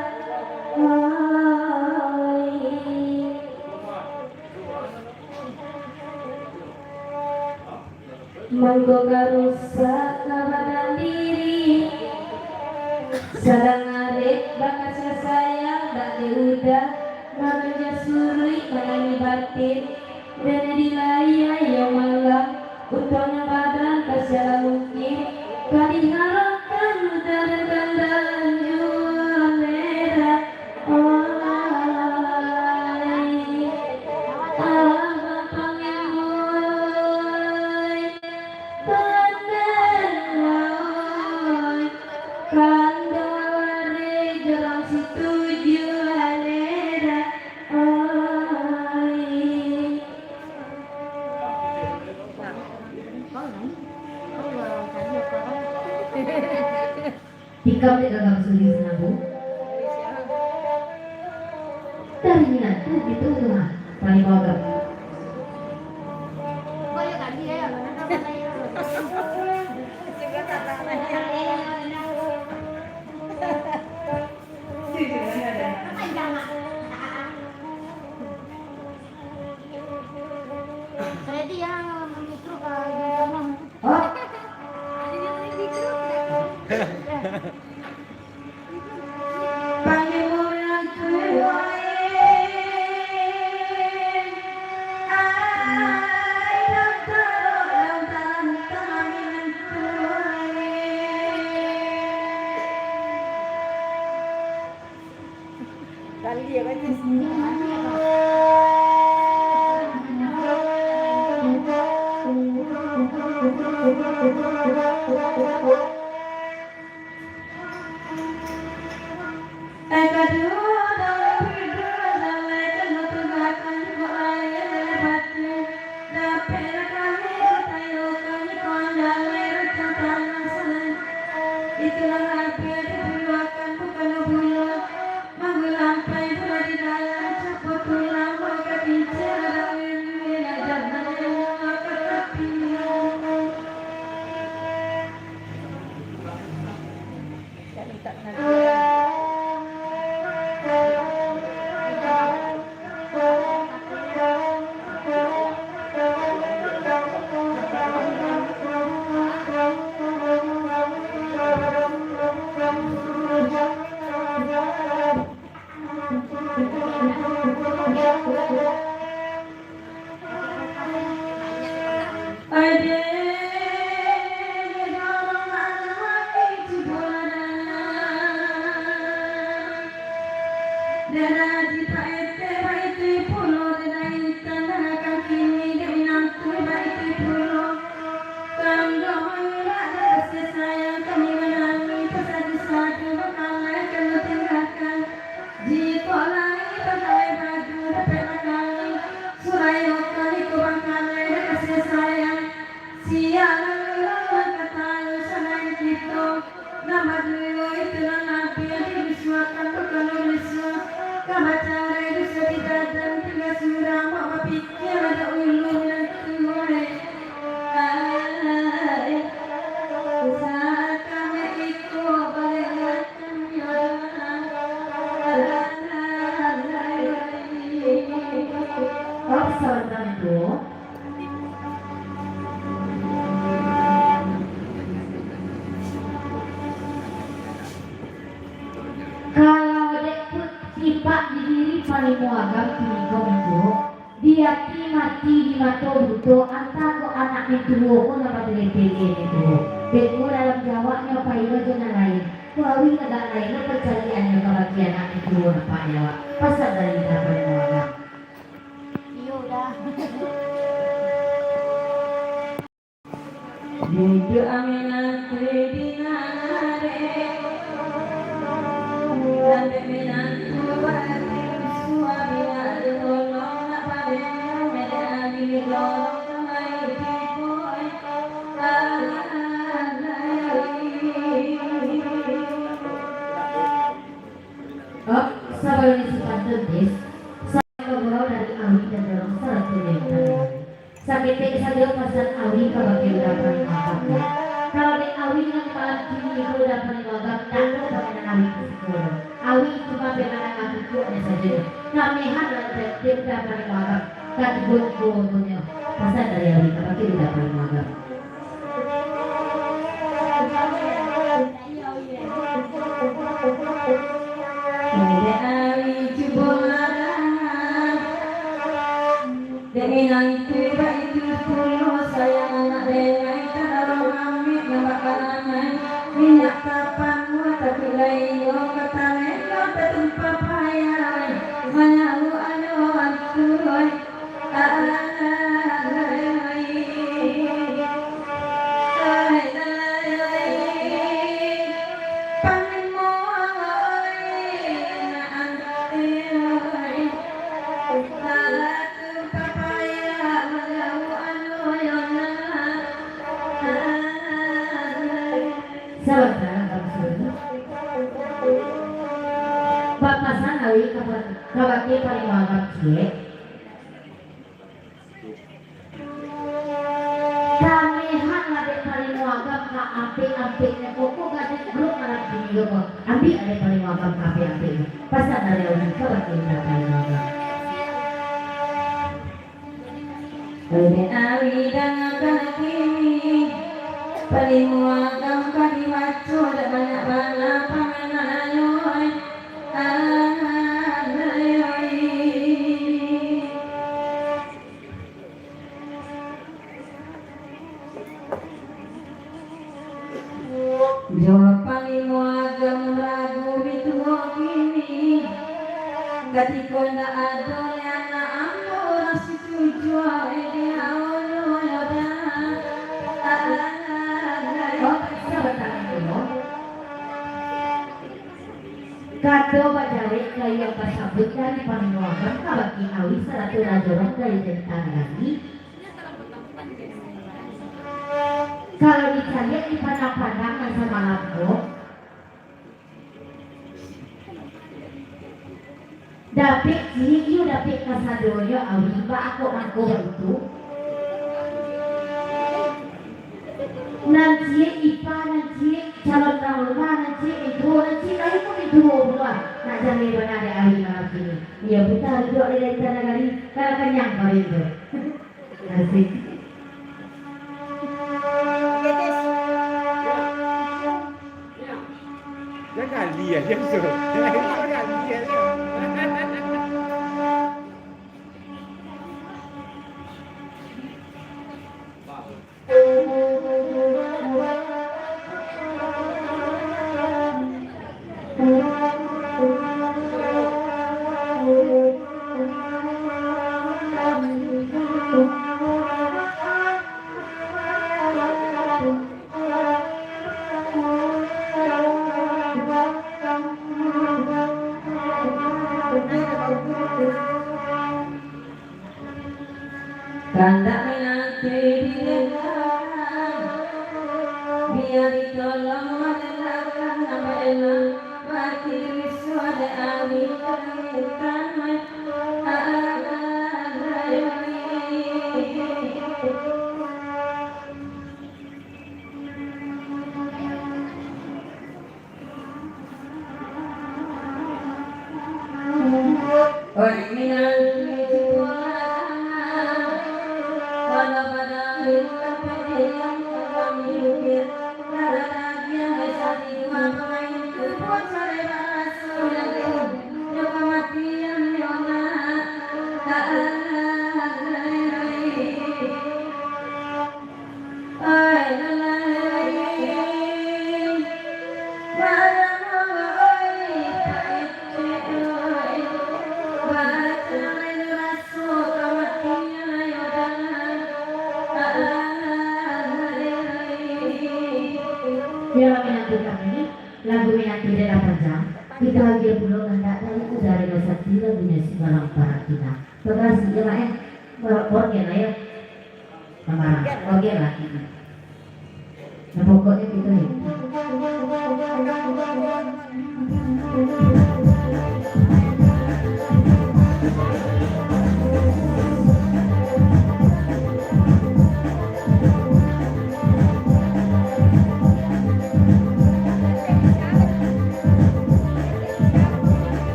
menggoga rusak badan diri sadang arek bakas sayang dak udah manunya suri manani batin dan dilaya yang malam untungnya badan kasyara mungkin kadiharapkan udara gandalan jualera Tikam di dalam suri senabu dari minat tuh gitu mah paling bawah Kali dia kan kalau dek tipak di diri paling muagam tiga minggu dia mati di mata buto antara ko anak itu ko na pagdele itu beko dalam jawabnya apa itu jana lain kuawi agak lain na percayaan yung kabagian anak itu na panyawa pasal dari na paling muagam Iya udah. Budu aminat dinare Ande minantu bati suami ade golong na padenya medani golong kamai tipoy Oh, sabar ni si Pantulis saya ngobrol dari Awi dan dorong salah tulisan sampai saja pasal Awi kalau dia udah paling mantap kalau di Awi yang malam kini itu udah paling mantap tak ada pakai Awi ke sekolah Awi cuma bagaimana ngaku itu ada saja kami harus dia udah paling mantap kan gue punya pasal dari Awi kalau dia udah paling mantap dengan tiba itu kulo sayang anak dengai tanarong amit namakan anai minyak kapan mua tapi layo kata lelo tetempa payai manyahu anu anturoy Saudara kamu Bapak sanawi kabati paling wagam cie kamehan ngade paling wagam ka api-apinya koko gade grup anak bini koko ambi ada paling wagam ka api-apinya pasal dari orang kabati paling wagam Ode awi dan kini paling wagam kadiwacu ada banyak-banyak pamenan ayoy Jawab paling wagam ragu itu kini ketika ndak ada anak ampun si tujuan ini awal ada Kado bajawe kaya pasabut dari panuagan kabaki awi saratu rajorong dari tentang lagi. Kalau dicari di padang-padang masa malam dapet jiu dapet kasadoyo awi ba ako itu nanti ipa nanti calon tahunnya nanti itu nanti lagi pun itu bulan nak jadi mana ada awi malam ini ya betul duduk di dalam kali kalau kenyang kali itu asik Jangan lihat ya so. Jangan lihat. Kanda menanti didengar biar ditolong mendengarkan nama elang mati suara awi terlihat Dalam menantu kami, lagu menantu dalam panjang, kita lagi pulau hendak tahu dari masa kita punya segala para kita. Terus ya lah organ lah ya, kemarin organ lah. Nah pokoknya gitu nih.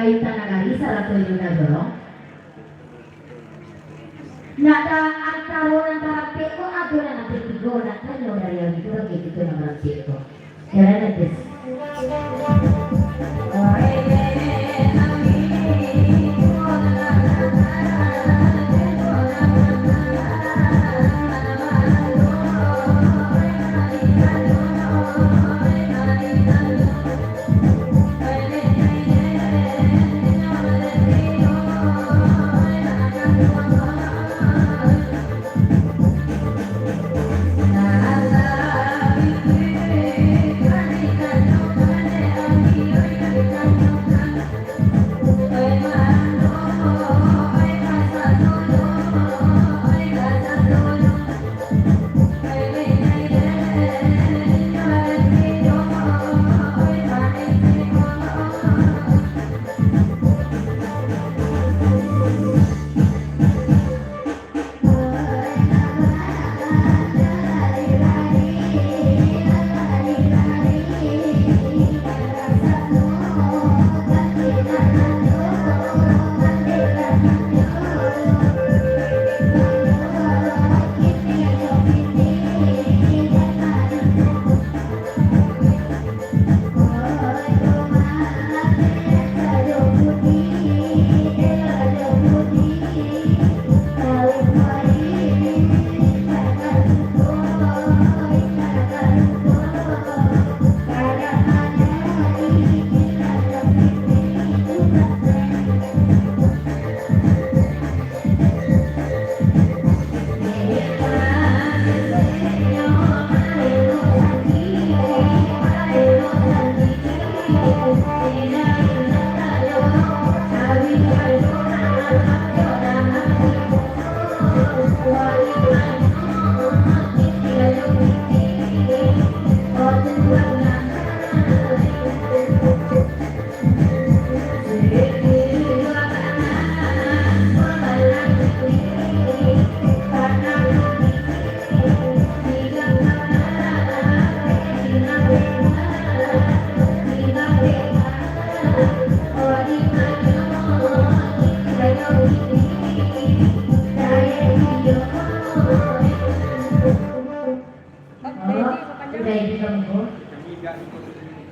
gaita nagari sarato yung nagorong. Nada ang tawon ng barangke ko, ato na natitigo na tanyo dari ang ito na kikito ng barangke ko. Kaya na this.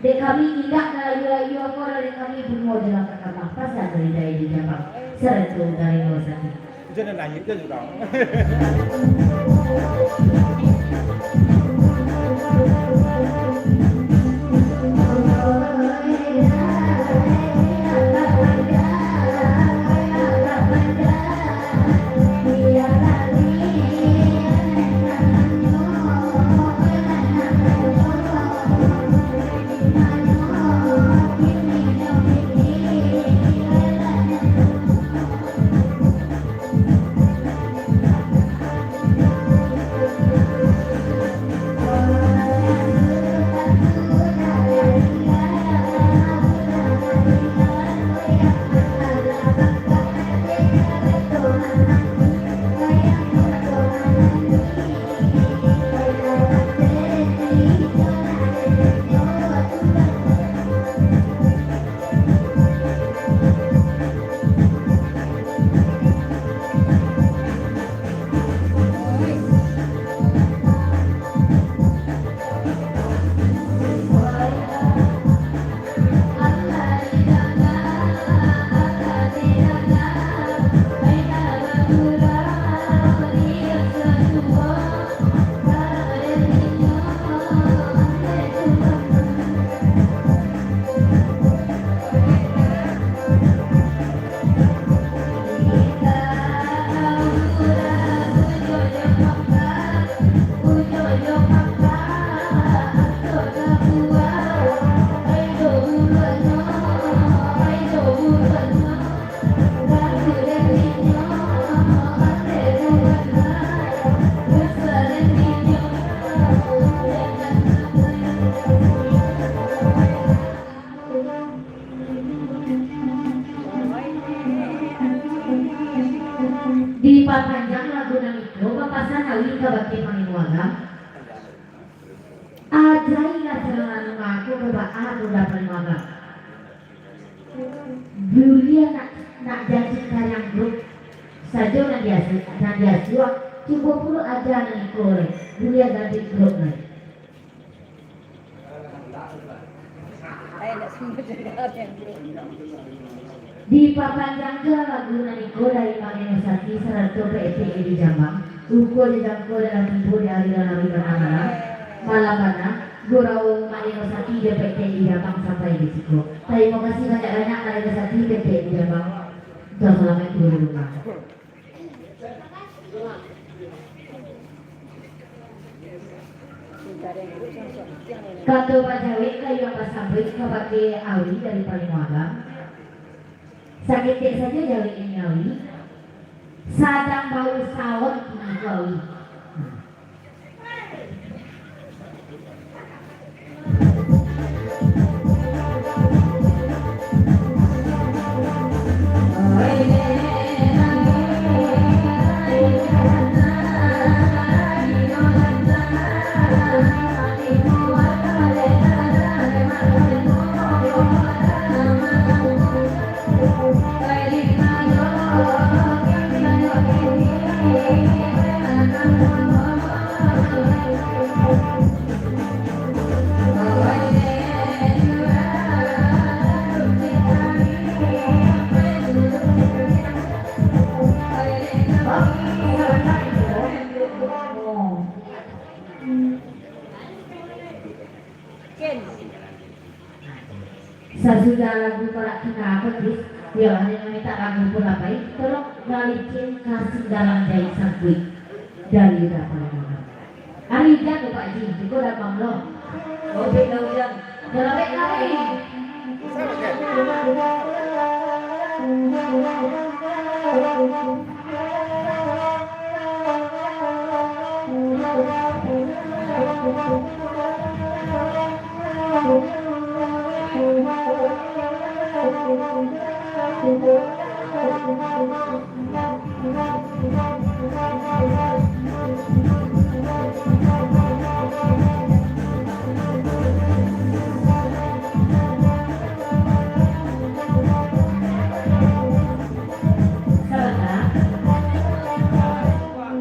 Dek kami tidak layu-layu aku dari kami bermodal dalam kakak pasar dari Jepang serta dari Mozambik. Jadi nanya itu juga. Di panjang lagu namiko papasan awin ka bakti panginuaga. Ajay la serangan aku ke baa tu dapat maga. Dulia nak janji karang grup saja nak dia suak coba puluh aja nih kore dulia ganti grup nih. Di papanjang ke lagu naniko dari Pangeran Sakti Sararto PSI di Jambang uko di jangko dalam timbu di hari malam Gurau Pangeran Sakti di PT di Jambang sampai di situ. Terima kasih banyak-banyak Pangeran Sakti PT di Jambang. Assalamualaikum warahmatullahi wabarakatuh. Kata Pak Jawi kayu apa sampai kepada Awi dari Palimuagang. Sakit saja Jawi ini Awi. Sadang bau sawon kini Awi. Sesudah lagu para kita habis, dia hanya meminta lagu pun apa itu tolong balikin kasih dalam jahit sakit dari dapat. Hari jatuh Pak Ji, juga dapat lo. Oke, hujan. Dalam lagi.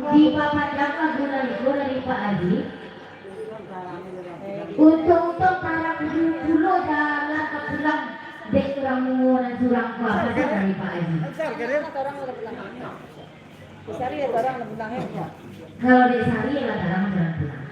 Di papanjang lagu dari Pak Adi. Untung-untung para pulau jalan ke pulang dek kurang mengurangi surang apa dari Pak Adi. Kalau dek sari ya orang jalan pulang.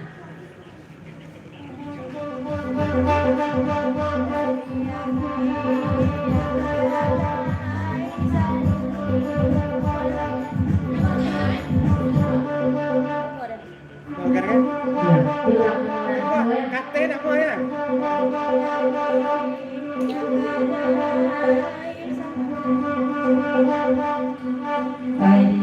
Kate nak apa ya? Thank you.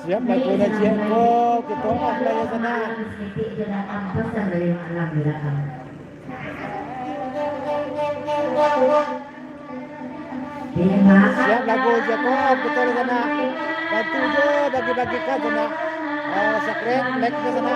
Siap lagu na siap ko. Kita off lah ya sana. Sedikit je datang pesan dari malam dia datang. Siap lagu Jacob. Kita di sana. Bantu je bagi-bagikan sana. Sekret like ke sana.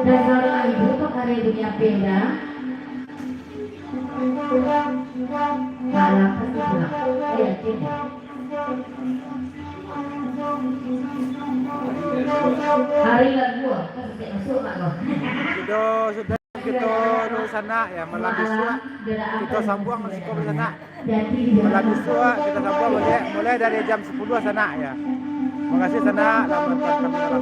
Dasar ibu tuh hari dunia beda. Malam pasti pulang. Saya yakin. Hari lagu, kasih masuk mak lo. Sudah kita di sana ya malam besok kita sambung masih di sana. Malam besok kita sambung mulai dari jam 10 sana ya. Terima kasih sana selamat kami orang